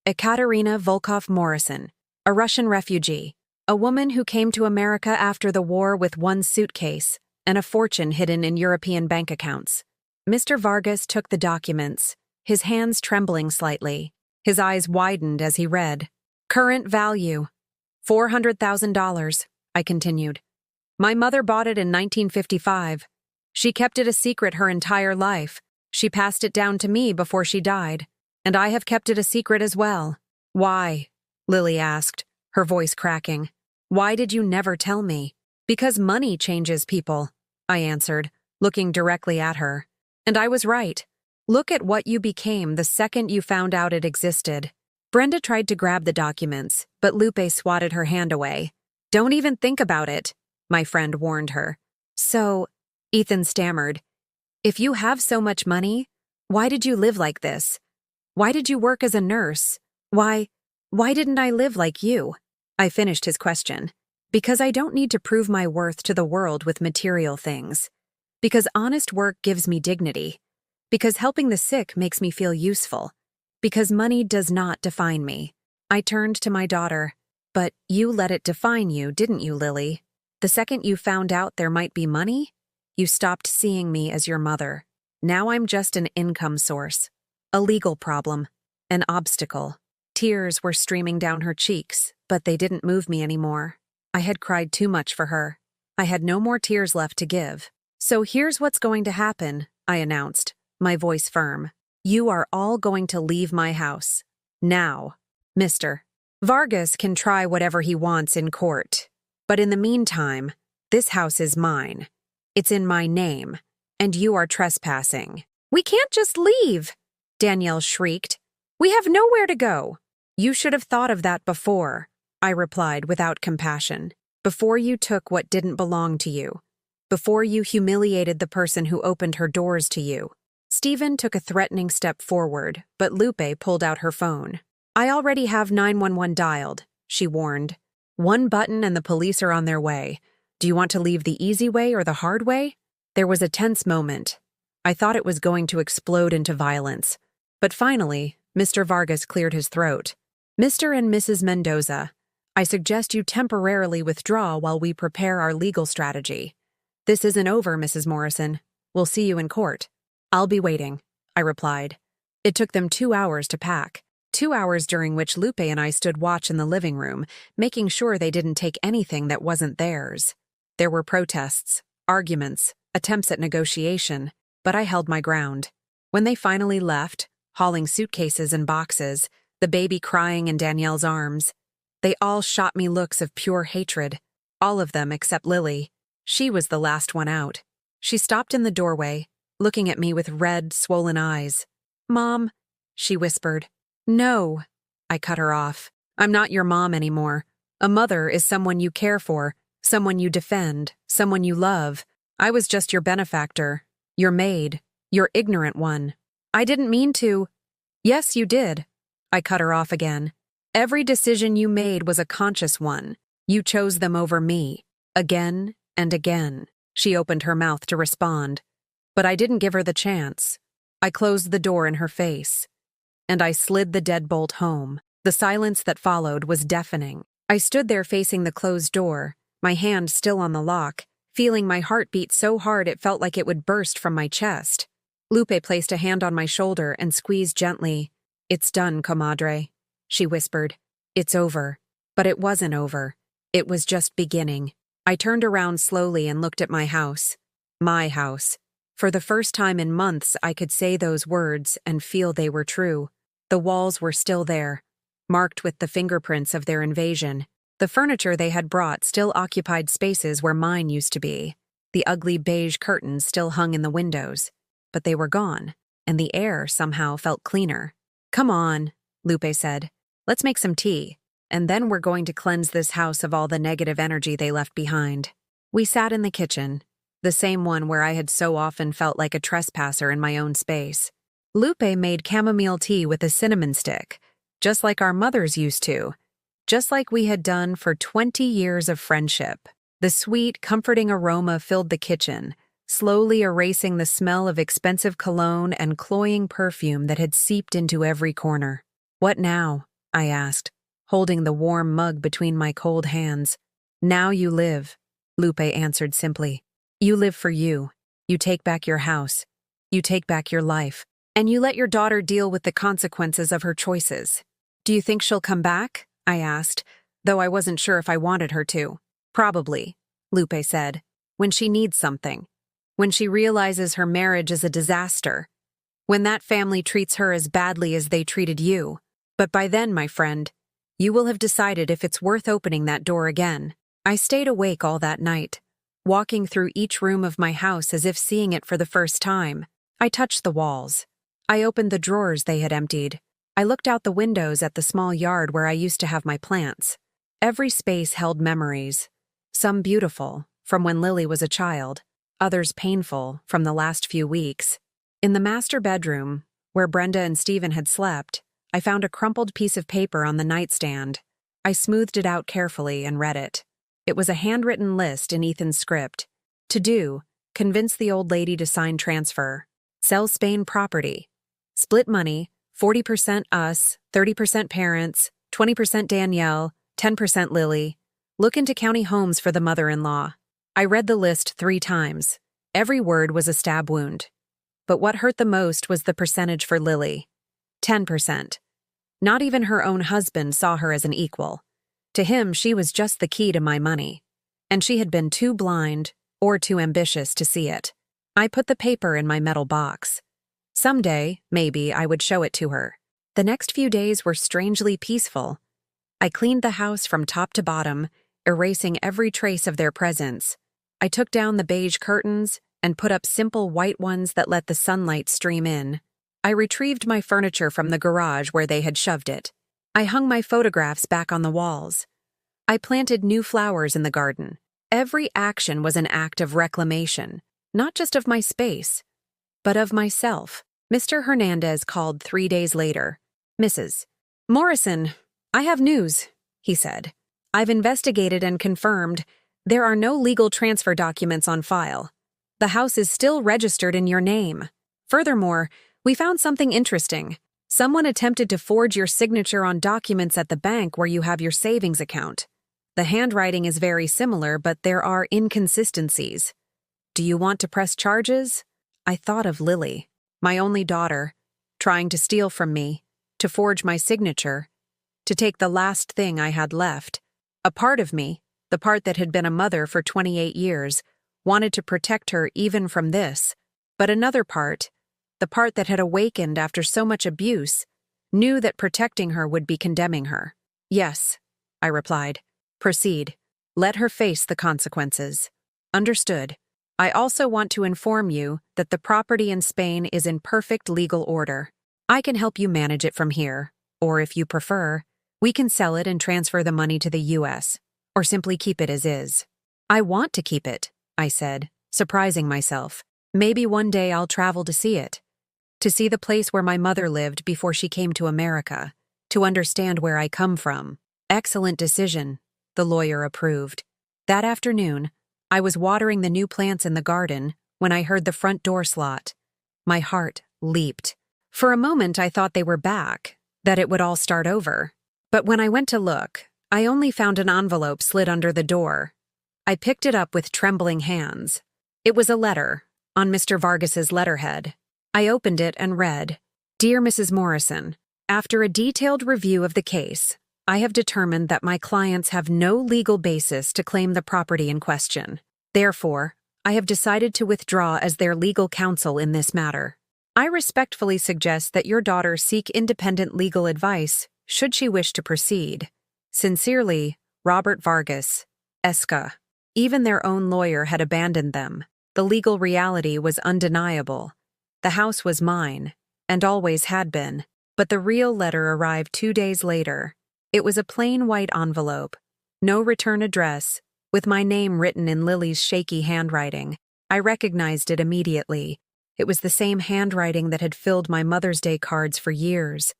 [SPEAKER 1] Ekaterina Volkov Morrison, a Russian refugee, a woman who came to America after the war with one suitcase and a fortune hidden in European bank accounts. Mr. Vargas took the documents, his hands trembling slightly. His eyes widened as he read. Current value, $400,000, I continued. My mother bought it in 1955. She kept it a secret her entire life. She passed it down to me before she died, and I have kept it a secret as well. Why? Lily asked, her voice cracking. Why did you never tell me? Because money changes people, I answered, looking directly at her. And I was right. Look at what you became the second you found out it existed. Brenda tried to grab the documents, but Lupe swatted her hand away. Don't even think about it, my friend warned her. So, Ethan stammered, if you have so much money, why did you live like this? Why did you work as a nurse? Why didn't I live like you? I finished his question. Because I don't need to prove my worth to the world with material things. Because honest work gives me dignity. Because helping the sick makes me feel useful. Because money does not define me. I turned to my daughter. But you let it define you, didn't you, Lily? The second you found out there might be money, you stopped seeing me as your mother. Now I'm just an income source. A legal problem. An obstacle. Tears were streaming down her cheeks, but they didn't move me anymore. I had cried too much for her. I had no more tears left to give. So here's what's going to happen, I announced, my voice firm. You are all going to leave my house. Now. Mr. Vargas can try whatever he wants in court. But in the meantime, this house is mine. It's in my name, and you are trespassing. We can't just leave, Danielle shrieked. We have nowhere to go. You should have thought of that before, I replied without compassion. Before you took what didn't belong to you. Before you humiliated the person who opened her doors to you. Stephen took a threatening step forward, but Lupe pulled out her phone. I already have 911 dialed, she warned. One button and the police are on their way. Do you want to leave the easy way or the hard way? There was a tense moment. I thought it was going to explode into violence. But finally, Mr. Vargas cleared his throat. Mr. and Mrs. Mendoza, I suggest you temporarily withdraw while we prepare our legal strategy. This isn't over, Mrs. Morrison. We'll see you in court. I'll be waiting, I replied. It took them 2 hours to pack. 2 hours during which Lupe and I stood watch in the living room, making sure they didn't take anything that wasn't theirs. There were protests, arguments, attempts at negotiation, but I held my ground. When they finally left, hauling suitcases and boxes, the baby crying in Danielle's arms, they all shot me looks of pure hatred. All of them except Lily. She was the last one out. She stopped in the doorway, looking at me with red, swollen eyes. Mom, she whispered. No, I cut her off. I'm not your mom anymore. A mother is someone you care for, someone you defend, someone you love. I was just your benefactor, your maid, your ignorant one. I didn't mean to. Yes, you did. I cut her off again. Every decision you made was a conscious one. You chose them over me, again and again. She opened her mouth to respond, but I didn't give her the chance. I closed the door in her face, and I slid the deadbolt home. The silence that followed was deafening. I stood there facing the closed door, my hand still on the lock, feeling my heart beat so hard it felt like it would burst from my chest. Lupe placed a hand on my shoulder and squeezed gently. It's done, comadre, she whispered. It's over. But it wasn't over. It was just beginning. I turned around slowly and looked at my house. My house. For the first time in months, I could say those words and feel they were true. The walls were still there, marked with the fingerprints of their invasion. The furniture they had brought still occupied spaces where mine used to be. The ugly beige curtains still hung in the windows. But they were gone, and the air somehow felt cleaner. Come on, Lupe said. Let's make some tea, and then we're going to cleanse this house of all the negative energy they left behind. We sat in the kitchen, the same one where I had so often felt like a trespasser in my own space. Lupe made chamomile tea with a cinnamon stick, just like our mothers used to, just like we had done for 20 years of friendship. The sweet, comforting aroma filled the kitchen, slowly erasing the smell of expensive cologne and cloying perfume that had seeped into every corner. What now? I asked, holding the warm mug between my cold hands. Now you live, Lupe answered simply. You live for you. You take back your house. You take back your life, and you let your daughter deal with the consequences of her choices. Do you think she'll come back? I asked, though I wasn't sure if I wanted her to. Probably, Lupe said, when she needs something. When she realizes her marriage is a disaster. When that family treats her as badly as they treated you. But by then, my friend, you will have decided if it's worth opening that door again. I stayed awake all that night, walking through each room of my house as if seeing it for the first time. I touched the walls. I opened the drawers they had emptied. I looked out the windows at the small yard where I used to have my plants. Every space held memories, some beautiful, from when Lily was a child, others painful, from the last few weeks. In the master bedroom, where Brenda and Stephen had slept, I found a crumpled piece of paper on the nightstand. I smoothed it out carefully and read it. It was a handwritten list in Ethan's script. To do, convince the old lady to sign transfer. Sell Spain property. Split money, 40% us, 30% parents, 20% Danielle, 10% Lily. Look into county homes for the mother-in-law. I read the list 3 times. Every word was a stab wound. But what hurt the most was the percentage for Lily. 10%. Not even her own husband saw her as an equal. To him, she was just the key to my money. And she had been too blind or too ambitious to see it. I put the paper in my metal box. Someday, maybe, I would show it to her. The next few days were strangely peaceful. I cleaned the house from top to bottom, erasing every trace of their presence. I took down the beige curtains and put up simple white ones that let the sunlight stream in. I retrieved my furniture from the garage where they had shoved it. I hung my photographs back on the walls. I planted new flowers in the garden. Every action was an act of reclamation, not just of my space, but of myself. Mr. Hernandez called 3 days later. Mrs. Morrison, I have news, he said. I've investigated and confirmed there are no legal transfer documents on file. The house is still registered in your name. Furthermore, we found something interesting. Someone attempted to forge your signature on documents at the bank where you have your savings account. The handwriting is very similar, but there are inconsistencies. Do you want to press charges? I thought of Lily, my only daughter, trying to steal from me, to forge my signature, to take the last thing I had left. A part of me, the part that had been a mother for 28 years, wanted to protect her even from this. But another part, the part that had awakened after so much abuse, knew that protecting her would be condemning her. Yes, I replied. Proceed. Let her face the consequences. Understood. I also want to inform you that the property in Spain is in perfect legal order. I can help you manage it from here, or if you prefer, we can sell it and transfer the money to the U.S., or simply keep it as is. I want to keep it, I said, surprising myself. Maybe one day I'll travel to see it. To see the place where my mother lived before she came to America, to understand where I come from. Excellent decision, the lawyer approved. That afternoon, I was watering the new plants in the garden when I heard the front door slot. My heart leaped. For a moment I thought they were back, that it would all start over. But when I went to look, I only found an envelope slid under the door. I picked it up with trembling hands. It was a letter, on Mr. Vargas's letterhead. I opened it and read, Dear Mrs. Morrison, after a detailed review of the case, I have determined that my clients have no legal basis to claim the property in question. Therefore, I have decided to withdraw as their legal counsel in this matter. I respectfully suggest that your daughter seek independent legal advice should she wish to proceed. Sincerely, Robert Vargas, Esca. Even their own lawyer had abandoned them. The legal reality was undeniable. The house was mine, and always had been. But the real letter arrived 2 days later. It was a plain white envelope, no return address, with my name written in Lily's shaky handwriting. I recognized it immediately. It was the same handwriting that had filled my Mother's Day cards for years.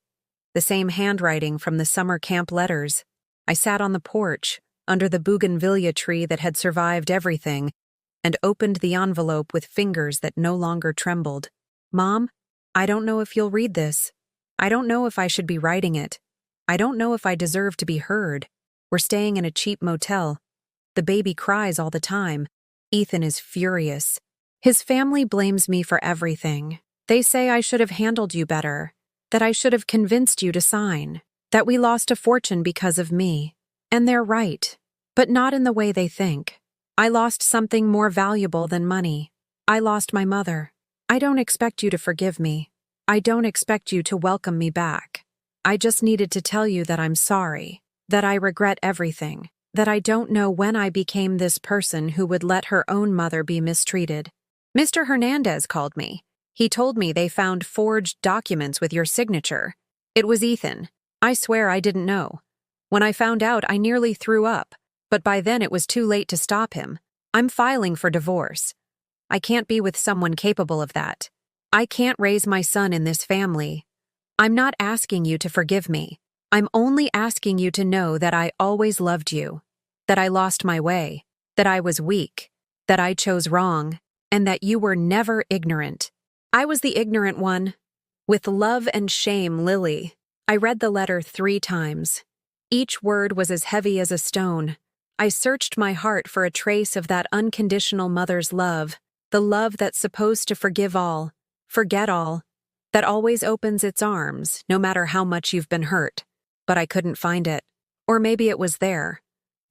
[SPEAKER 1] The same handwriting from the summer camp letters. I sat on the porch, under the bougainvillea tree that had survived everything, and opened the envelope with fingers that no longer trembled. Mom, I don't know if you'll read this. I don't know if I should be writing it. I don't know if I deserve to be heard. We're staying in a cheap motel. The baby cries all the time. Ethan is furious. His family blames me for everything. They say I should have handled you better, that I should have convinced you to sign, that we lost a fortune because of me. And they're right, but not in the way they think. I lost something more valuable than money. I lost my mother. I don't expect you to forgive me. I don't expect you to welcome me back. I just needed to tell you that I'm sorry, that I regret everything, that I don't know when I became this person who would let her own mother be mistreated. Mr. Hernandez called me. He told me they found forged documents with your signature. It was Ethan. I swear I didn't know. When I found out, I nearly threw up, but by then it was too late to stop him. I'm filing for divorce. I can't be with someone capable of that. I can't raise my son in this family. I'm not asking you to forgive me. I'm only asking you to know that I always loved you, that I lost my way, that I was weak, that I chose wrong, and that you were never ignorant. I was the ignorant one. With love and shame, Lily. I read the letter 3 times. Each word was as heavy as a stone. I searched my heart for a trace of that unconditional mother's love, the love that's supposed to forgive all, forget all, that always opens its arms, no matter how much you've been hurt. But I couldn't find it. Or maybe it was there.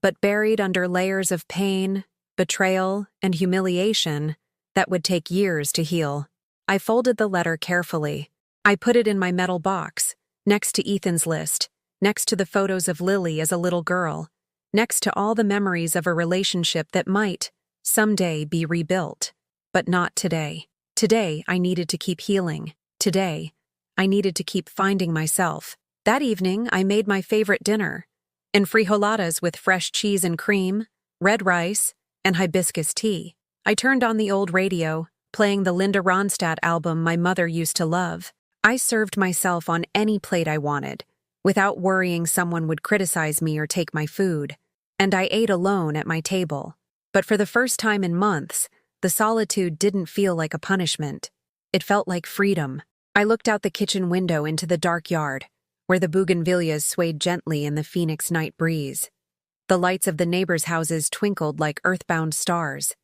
[SPEAKER 1] But buried under layers of pain, betrayal, and humiliation that would take years to heal. I folded the letter carefully. I put it in my metal box, next to Ethan's list, next to the photos of Lily as a little girl, next to all the memories of a relationship that might, someday, be rebuilt. But not today. Today, I needed to keep healing. Today, I needed to keep finding myself. That evening, I made my favorite dinner, enfrijoladas with fresh cheese and cream, red rice, and hibiscus tea. I turned on the old radio, playing the Linda Ronstadt album my mother used to love. I served myself on any plate I wanted, without worrying someone would criticize me or take my food. And I ate alone at my table. But for the first time in months, the solitude didn't feel like a punishment. It felt like freedom. I looked out the kitchen window into the dark yard, where the bougainvilleas swayed gently in the Phoenix night breeze. The lights of the neighbors' houses twinkled like earthbound stars.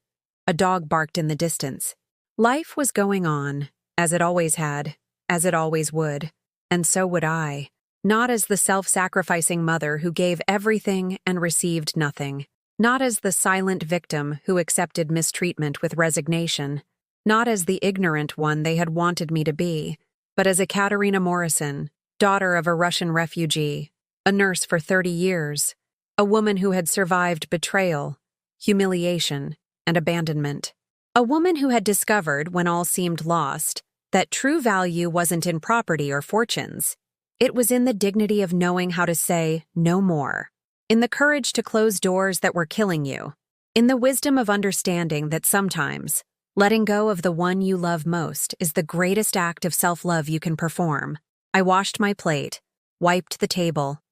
[SPEAKER 1] A dog barked in the distance. Life was going on, as it always had, as it always would, and so would I. Not as the self-sacrificing mother who gave everything and received nothing. Not as the silent victim who accepted mistreatment with resignation. Not as the ignorant one they had wanted me to be, but as a Katerina Morrison, daughter of a Russian refugee, a nurse for 30 years, a woman who had survived betrayal, humiliation, and abandonment. A woman who had discovered, when all seemed lost, that true value wasn't in property or fortunes. It was in the dignity of knowing how to say no more, in the courage to close doors that were killing you, in the wisdom of understanding that sometimes letting go of the one you love most is the greatest act of self-love you can perform. I washed my plate, wiped the table,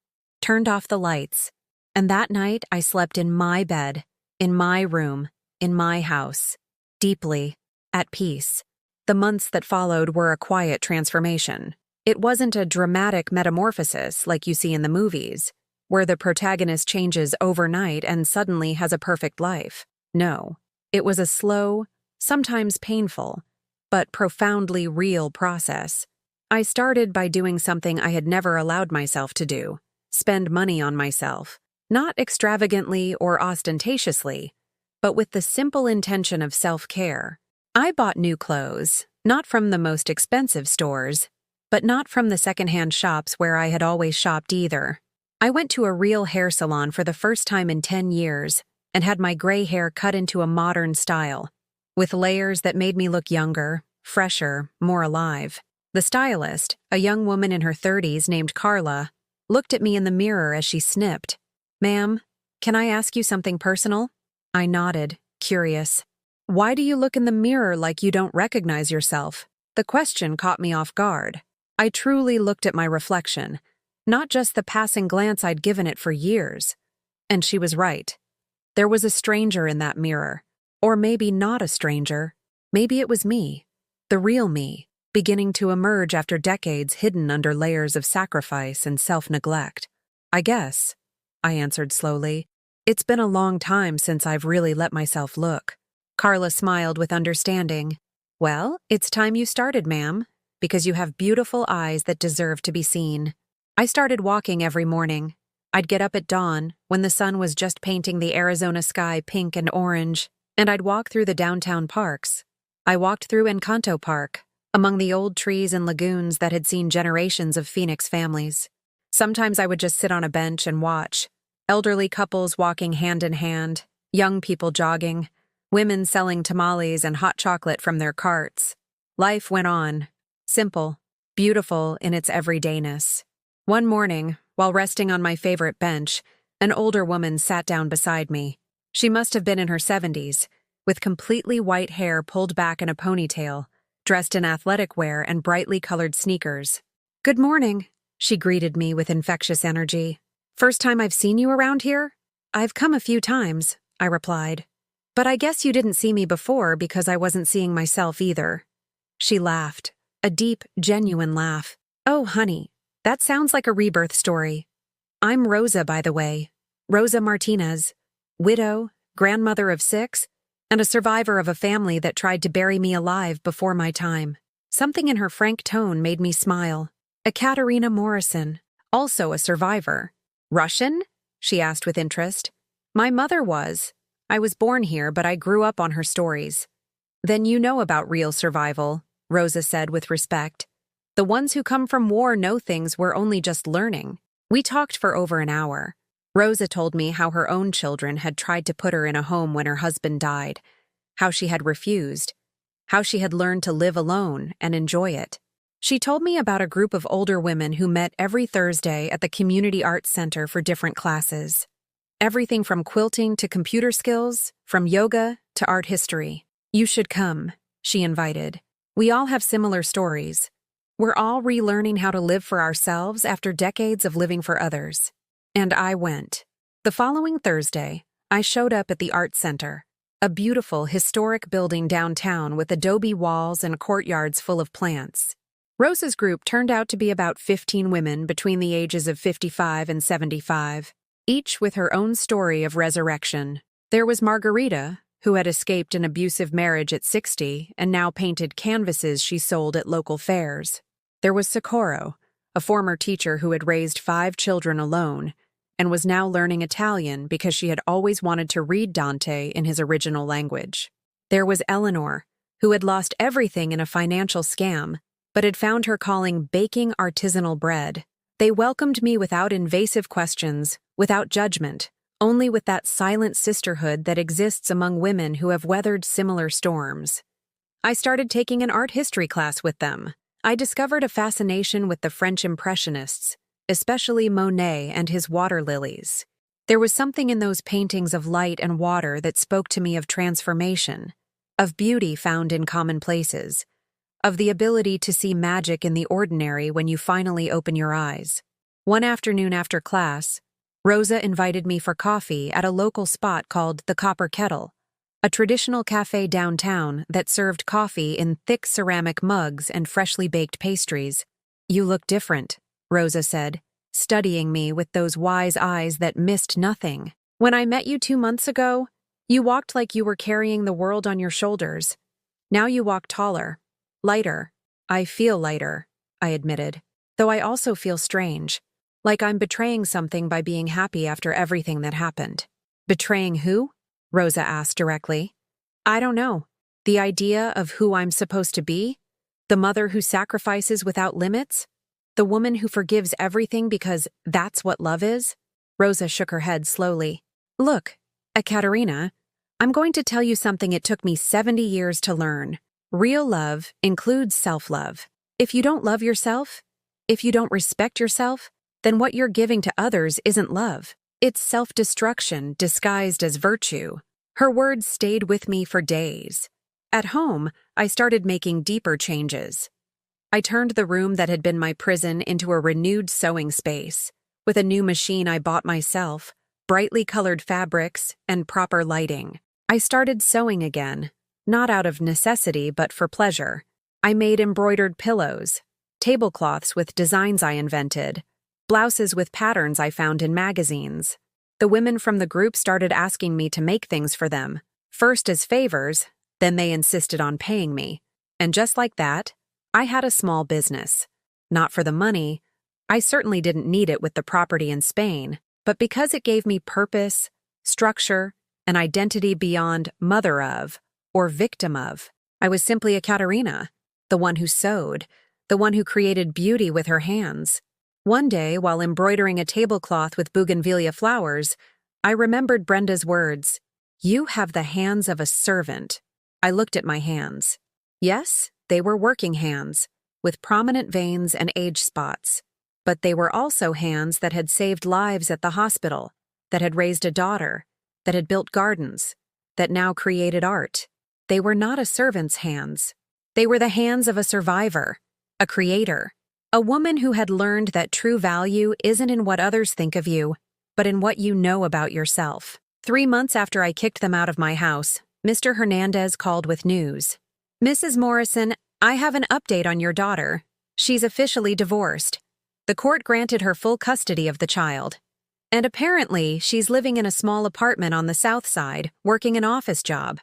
[SPEAKER 1] turned off the lights, and that night I slept in my bed, in my room, in my house, deeply, at peace. The months that followed were a quiet transformation. It wasn't a dramatic metamorphosis like you see in the movies, where the protagonist changes overnight and suddenly has a perfect life. No, it was a slow, sometimes painful, but profoundly real process. I started by doing something I had never allowed myself to do: spend money on myself. Not extravagantly or ostentatiously, but with the simple intention of self-care. I bought new clothes, not from the most expensive stores, but not from the secondhand shops where I had always shopped either. I went to a real hair salon for the first time in 10 years and had my gray hair cut into a modern style, with layers that made me look younger, fresher, more alive. The stylist, a young woman in her 30s named Carla, looked at me in the mirror as she snipped. "Ma'am, can I ask you something personal?" I nodded, curious. "Why do you look in the mirror like you don't recognize yourself?" The question caught me off guard. I truly looked at my reflection, not just the passing glance I'd given it for years. And she was right. There was a stranger in that mirror. Or maybe not a stranger. Maybe it was me, the real me, beginning to emerge after decades hidden under layers of sacrifice and self-neglect. "I guess," I answered slowly, "it's been a long time since I've really let myself look." Carla smiled with understanding. Well, it's time you started, ma'am, because you have beautiful eyes that deserve to be seen. I started walking every morning. I'd get up at dawn, when the sun was just painting the Arizona sky pink and orange, and I'd walk through the downtown parks. I walked through Encanto Park, among the old trees and lagoons that had seen generations of Phoenix families. Sometimes I would just sit on a bench and watch. Elderly couples walking hand in hand, young people jogging, women selling tamales and hot chocolate from their carts. Life went on, simple, beautiful in its everydayness. One morning, while resting on my favorite bench, an older woman sat down beside me. She must have been in her 70s, with completely white hair pulled back in a ponytail, dressed in athletic wear and brightly colored sneakers. "Good morning," she greeted me with infectious energy. "First time I've seen you around here?" "I've come a few times," I replied. "But I guess you didn't see me before because I wasn't seeing myself either." She laughed, a deep, genuine laugh. "Oh, honey, that sounds like a rebirth story. I'm Rosa, by the way. Rosa Martinez, widow, grandmother of 6, and a survivor of a family that tried to bury me alive before my time." Something in her frank tone made me smile. "Ekaterina Morrison, also a survivor." "Russian?" she asked with interest. "My mother was. I was born here, but I grew up on her stories." "Then you know about real survival," Rosa said with respect. "The ones who come from war know things we're only just learning." We talked for over an hour. Rosa told me how her own children had tried to put her in a home when her husband died, how she had refused, how she had learned to live alone and enjoy it. She told me about a group of older women who met every Thursday at the Community Arts Center for different classes. Everything from quilting to computer skills, from yoga to art history. "You should come," she invited. "We all have similar stories. We're all relearning how to live for ourselves after decades of living for others." And I went. The following Thursday, I showed up at the Art Center, a beautiful, historic building downtown with adobe walls and courtyards full of plants. Rosa's group turned out to be about 15 women between the ages of 55 and 75, each with her own story of resurrection. There was Margarita, who had escaped an abusive marriage at 60 and now painted canvases she sold at local fairs. There was Socorro, a former teacher who had raised 5 children alone and was now learning Italian because she had always wanted to read Dante in his original language. There was Eleanor, who had lost everything in a financial scam, but had found her calling baking artisanal bread. They welcomed me without invasive questions, without judgment, only with that silent sisterhood that exists among women who have weathered similar storms. I started taking an art history class with them. I discovered a fascination with the French Impressionists, especially Monet and his water lilies. There was something in those paintings of light and water that spoke to me of transformation, of beauty found in common places, of the ability to see magic in the ordinary when you finally open your eyes. One afternoon after class, Rosa invited me for coffee at a local spot called the Copper Kettle, a traditional cafe downtown that served coffee in thick ceramic mugs and freshly baked pastries. "You look different," Rosa said, studying me with those wise eyes that missed nothing. "When I met you 2 months ago, you walked like you were carrying the world on your shoulders. Now you walk taller, lighter." "I feel lighter," I admitted, "though I also feel strange, like I'm betraying something by being happy after everything that happened." "Betraying who?" Rosa asked directly. "I don't know. The idea of who I'm supposed to be? The mother who sacrifices without limits? The woman who forgives everything because that's what love is?" Rosa shook her head slowly. "Look, Ekaterina, I'm going to tell you something it took me 70 years to learn. Real love includes self-love. If you don't love yourself, if you don't respect yourself, then what you're giving to others isn't love. It's self-destruction disguised as virtue." Her words stayed with me for days. At home, I started making deeper changes. I turned the room that had been my prison into a renewed sewing space, with a new machine I bought myself, brightly colored fabrics, and proper lighting. I started sewing again, not out of necessity but for pleasure. I made embroidered pillows, tablecloths with designs I invented, blouses with patterns I found in magazines. The women from the group started asking me to make things for them, first as favors, then they insisted on paying me. And just like that, I had a small business. Not for the money, I certainly didn't need it with the property in Spain, but because it gave me purpose, structure, and identity beyond mother of or victim of. I was simply a Katerina, the one who sewed, the one who created beauty with her hands. One day, while embroidering a tablecloth with bougainvillea flowers, I remembered Brenda's words, "You have the hands of a servant." I looked at my hands. Yes, they were working hands, with prominent veins and age spots. But they were also hands that had saved lives at the hospital, that had raised a daughter, that had built gardens, that now created art. They were not a servant's hands. They were the hands of a survivor, a creator, a woman who had learned that true value isn't in what others think of you, but in what you know about yourself. 3 months after I kicked them out of my house, Mr. Hernandez called with news. "Mrs. Morrison, I have an update on your daughter. She's officially divorced. The court granted her full custody of the child. And apparently, she's living in a small apartment on the south side, working an office job.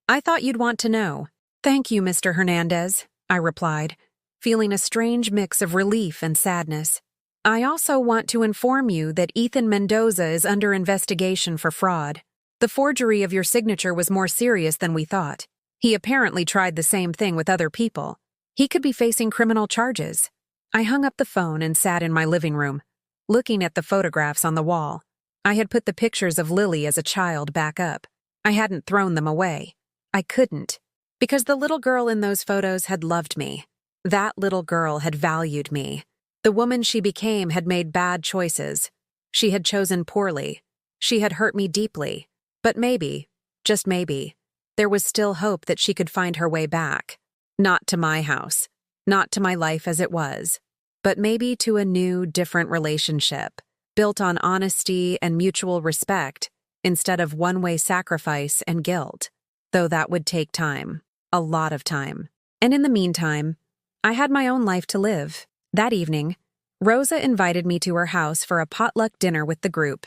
[SPEAKER 1] I thought you'd want to know." "Thank you, Mr. Hernandez," I replied, feeling a strange mix of relief and sadness. "I also want to inform you that Ethan Mendoza is under investigation for fraud. The forgery of your signature was more serious than we thought. He apparently tried the same thing with other people. He could be facing criminal charges." I hung up the phone and sat in my living room, looking at the photographs on the wall. I had put the pictures of Lily as a child back up. I hadn't thrown them away. I couldn't, because the little girl in those photos had loved me. That little girl had valued me. The woman she became had made bad choices. She had chosen poorly. She had hurt me deeply. But maybe, just maybe, there was still hope that she could find her way back. Not to my house, not to my life as it was, but maybe to a new, different relationship, built on honesty and mutual respect instead of one-way sacrifice and guilt, though that would take time, a lot of time. And in the meantime, I had my own life to live. That evening, Rosa invited me to her house for a potluck dinner with the group.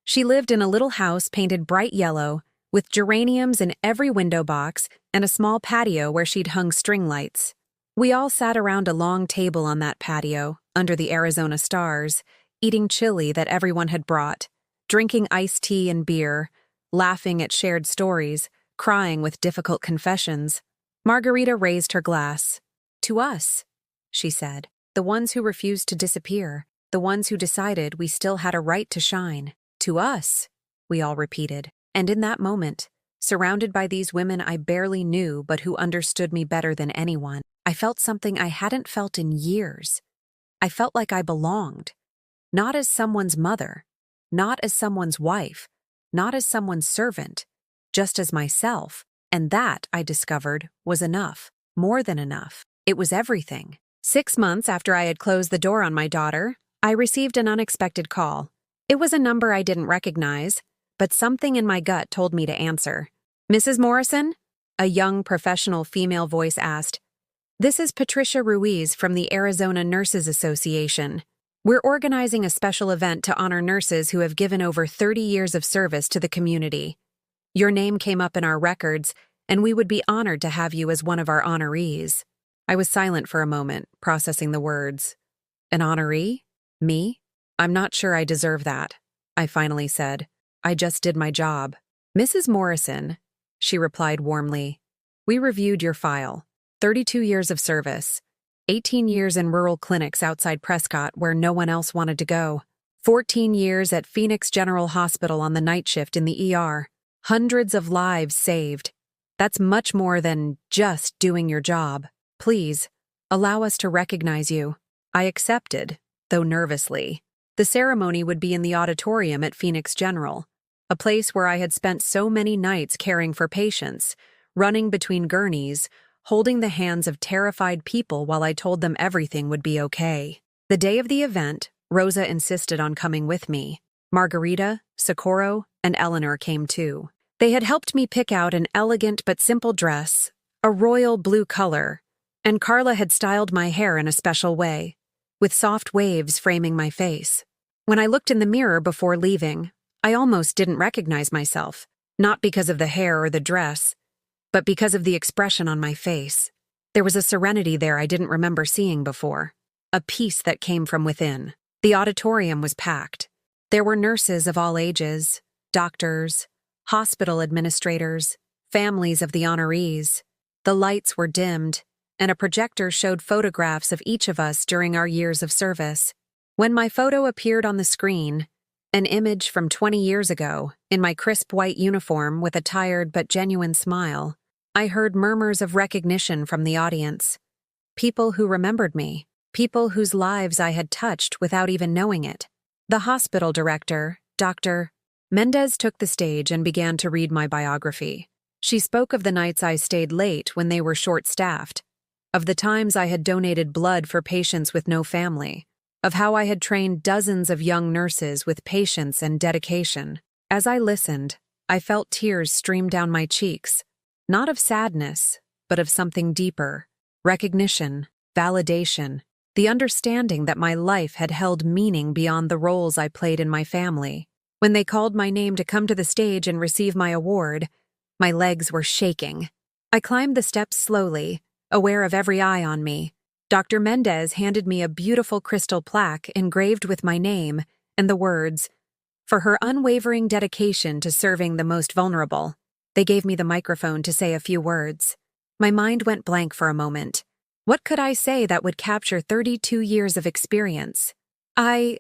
[SPEAKER 1] She lived in a little house painted bright yellow, with geraniums in every window box and a small patio where she'd hung string lights. We all sat around a long table on that patio, under the Arizona stars, eating chili that everyone had brought, drinking iced tea and beer, laughing at shared stories, crying with difficult confessions. Margarita raised her glass. "To us," she said, "the ones who refused to disappear, the ones who decided we still had a right to shine. To us," we all repeated. And in that moment, surrounded by these women I barely knew but who understood me better than anyone, I felt something I hadn't felt in years. I felt like I belonged. Not as someone's mother, not as someone's wife, not as someone's servant, just as myself. And that, I discovered, was enough, more than enough. It was everything. 6 months after I had closed the door on my daughter, I received an unexpected call. It was a number I didn't recognize, but something in my gut told me to answer. "Mrs. Morrison?" A young, professional female voice asked. "This is Patricia Ruiz from the Arizona Nurses Association. We're organizing a special event to honor nurses who have given over 30 years of service to the community. Your name came up in our records, and we would be honored to have you as one of our honorees." I was silent for a moment, processing the words. "An honoree? Me? I'm not sure I deserve that," I finally said. "I just did my job." "Mrs. Morrison," she replied warmly, "we reviewed your file. 32 years of service, 18 years in rural clinics outside Prescott where no one else wanted to go, 14 years at Phoenix General Hospital on the night shift in the ER, hundreds of lives saved. That's much more than just doing your job. Please, allow us to recognize you." I accepted, though nervously. The ceremony would be in the auditorium at Phoenix General, a place where I had spent so many nights caring for patients, running between gurneys, holding the hands of terrified people while I told them everything would be okay. The day of the event, Rosa insisted on coming with me. Margarita, Socorro, and Eleanor came too. They had helped me pick out an elegant but simple dress, a royal blue color, and Carla had styled my hair in a special way, with soft waves framing my face. When I looked in the mirror before leaving, I almost didn't recognize myself. Not because of the hair or the dress, but because of the expression on my face. There was a serenity there I didn't remember seeing before, a peace that came from within. The auditorium was packed. There were nurses of all ages, doctors, hospital administrators, families of the honorees. The lights were dimmed, and a projector showed photographs of each of us during our years of service. When my photo appeared on the screen, an image from 20 years ago, in my crisp white uniform with a tired but genuine smile, I heard murmurs of recognition from the audience. People who remembered me, people whose lives I had touched without even knowing it. The hospital director, Dr. Mendez, took the stage and began to read my biography. She spoke of the nights I stayed late when they were short-staffed, of the times I had donated blood for patients with no family, of how I had trained dozens of young nurses with patience and dedication. As I listened, I felt tears stream down my cheeks, not of sadness, but of something deeper: recognition, validation, the understanding that my life had held meaning beyond the roles I played in my family. When they called my name to come to the stage and receive my award, my legs were shaking. I climbed the steps slowly, aware of every eye on me. Dr. Mendez handed me a beautiful crystal plaque engraved with my name and the words, "For her unwavering dedication to serving the most vulnerable." They gave me the microphone to say a few words. My mind went blank for a moment. What could I say that would capture 32 years of experience? I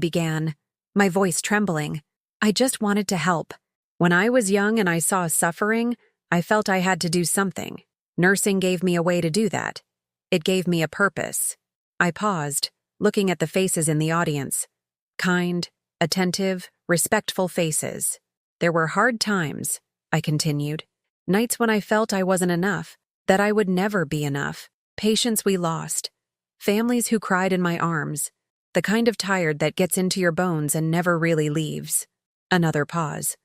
[SPEAKER 1] began, my voice trembling. I just wanted to help. When I was young and I saw suffering, I felt I had to do something. Nursing gave me a way to do that. It gave me a purpose. I paused, looking at the faces in the audience. Kind, attentive, respectful faces. There were hard times, I continued. Nights when I felt I wasn't enough, that I would never be enough. Patients we lost. Families who cried in my arms. The kind of tired that gets into your bones and never really leaves. Another pause.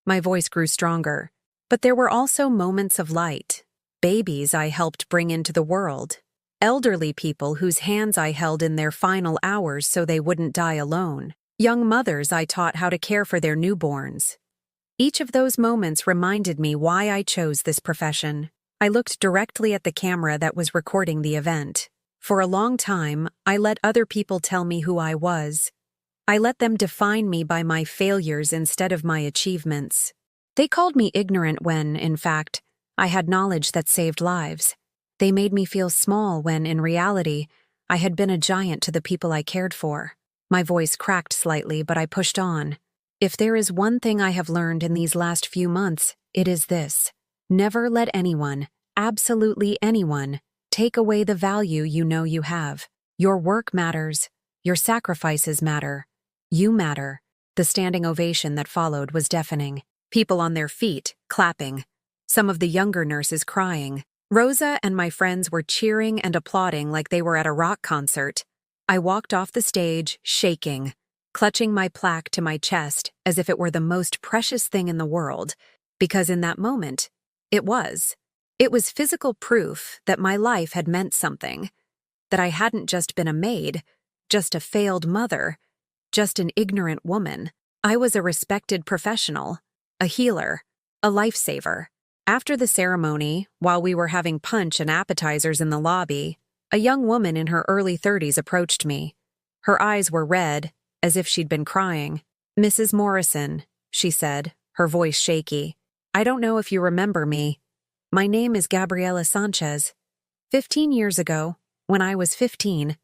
[SPEAKER 1] My voice grew stronger. But there were also moments of light. Babies I helped bring into the world. Elderly people whose hands I held in their final hours so they wouldn't die alone. Young mothers I taught how to care for their newborns. Each of those moments reminded me why I chose this profession. I looked directly at the camera that was recording the event. For a long time, I let other people tell me who I was. I let them define me by my failures instead of my achievements. They called me ignorant when, in fact, I had knowledge that saved lives. They made me feel small when, in reality, I had been a giant to the people I cared for. My voice cracked slightly, but I pushed on. If there is one thing I have learned in these last few months, it is this. Never let anyone, absolutely anyone, take away the value you know you have. Your work matters. Your sacrifices matter. You matter. The standing ovation that followed was deafening. People on their feet, clapping. Some of the younger nurses crying. Rosa and my friends were cheering and applauding like they were at a rock concert. I walked off the stage, shaking, clutching my plaque to my chest as if it were the most precious thing in the world, because in that moment, it was. It was physical proof that my life had meant something, that I hadn't just been a maid, just a failed mother, just an ignorant woman. I was a respected professional, a healer, a lifesaver. After the ceremony, while we were having punch and appetizers in the lobby, a young woman in her early 30s approached me. Her eyes were red, as if she'd been crying. "Mrs. Morrison," she said, her voice shaky. "I don't know if you remember me. My name is Gabriela Sanchez. 15 years ago, when I was 15,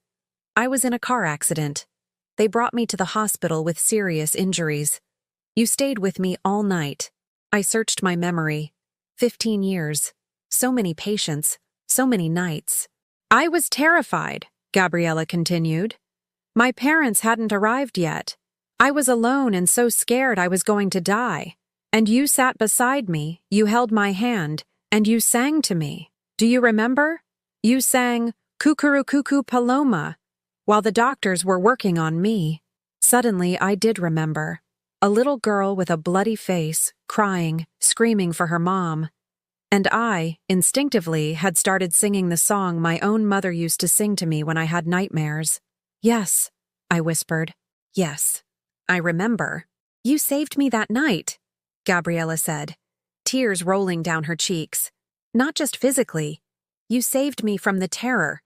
[SPEAKER 1] I was in a car accident. They brought me to the hospital with serious injuries. You stayed with me all night. I searched my memory. 15 years. So many patients. So many nights. I was terrified," Gabriela continued. "My parents hadn't arrived yet. I was alone and so scared I was going to die. And you sat beside me, you held my hand, and you sang to me. Do you remember? You sang, 'Cuckoo Cuckoo Paloma,' while the doctors were working on me." Suddenly, I did remember. A little girl with a bloody face, crying, screaming for her mom. And I, instinctively, had started singing the song my own mother used to sing to me when I had nightmares. "Yes," I whispered. "Yes, I remember. You saved me that night. Gabriella said, tears rolling down her cheeks. Not just physically. You saved me from the terror.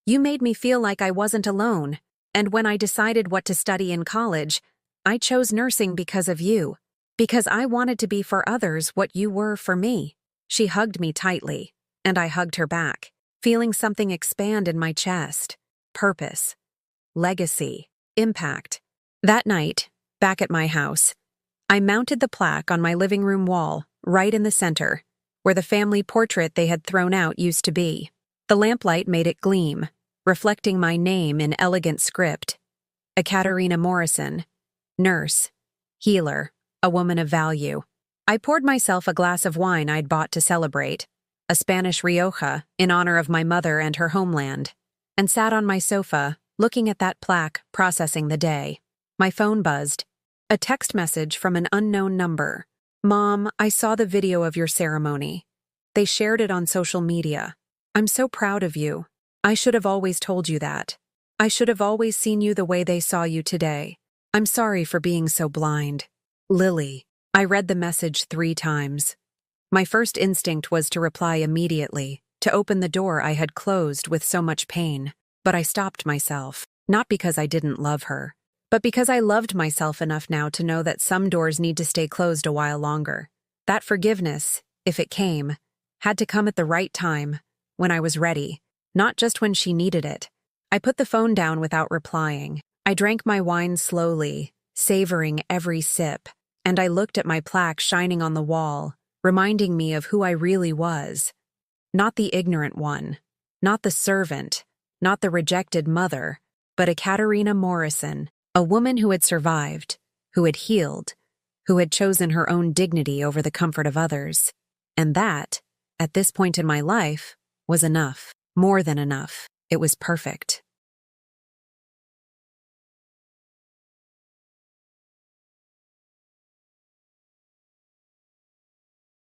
[SPEAKER 1] You made me feel like I wasn't alone. And when I decided what to study in college, I chose nursing because of you. Because I wanted to be for others what you were for me. She hugged me tightly, and I hugged her back, feeling something expand in my chest. Purpose. Legacy. Impact. That night, back at my house, I mounted the plaque on my living room wall, right in the center, where the family portrait they had thrown out used to be. The lamplight made it gleam, reflecting my name in elegant script. Ekaterina Morrison, nurse, healer, a woman of value. I poured myself a glass of wine I'd bought to celebrate, a Spanish Rioja in honor of my mother and her homeland, and sat on my sofa, looking at that plaque, processing the day. My phone buzzed. A text message from an unknown number. Mom, I saw the video of your ceremony. They shared it on social media. I'm so proud of you. I should have always told you that. I should have always seen you the way they saw you today. I'm sorry for being so blind. Lily. I read the message 3 times. My first instinct was to reply immediately, to open the door I had closed with so much pain. But I stopped myself, not because I didn't love her, but because I loved myself enough now to know that some doors need to stay closed a while longer. That forgiveness, if it came, had to come at the right time, when I was ready, not just when she needed it. I put the phone down without replying. I drank my wine slowly, savoring every sip, and I looked at my plaque shining on the wall, reminding me of who I really was. Not the ignorant one, not the servant, not the rejected mother, but Ekaterina Morrison, a woman who had survived, who had healed, who had chosen her own dignity over the comfort of others. And that, at this point in my life, was enough. More than enough. It was perfect.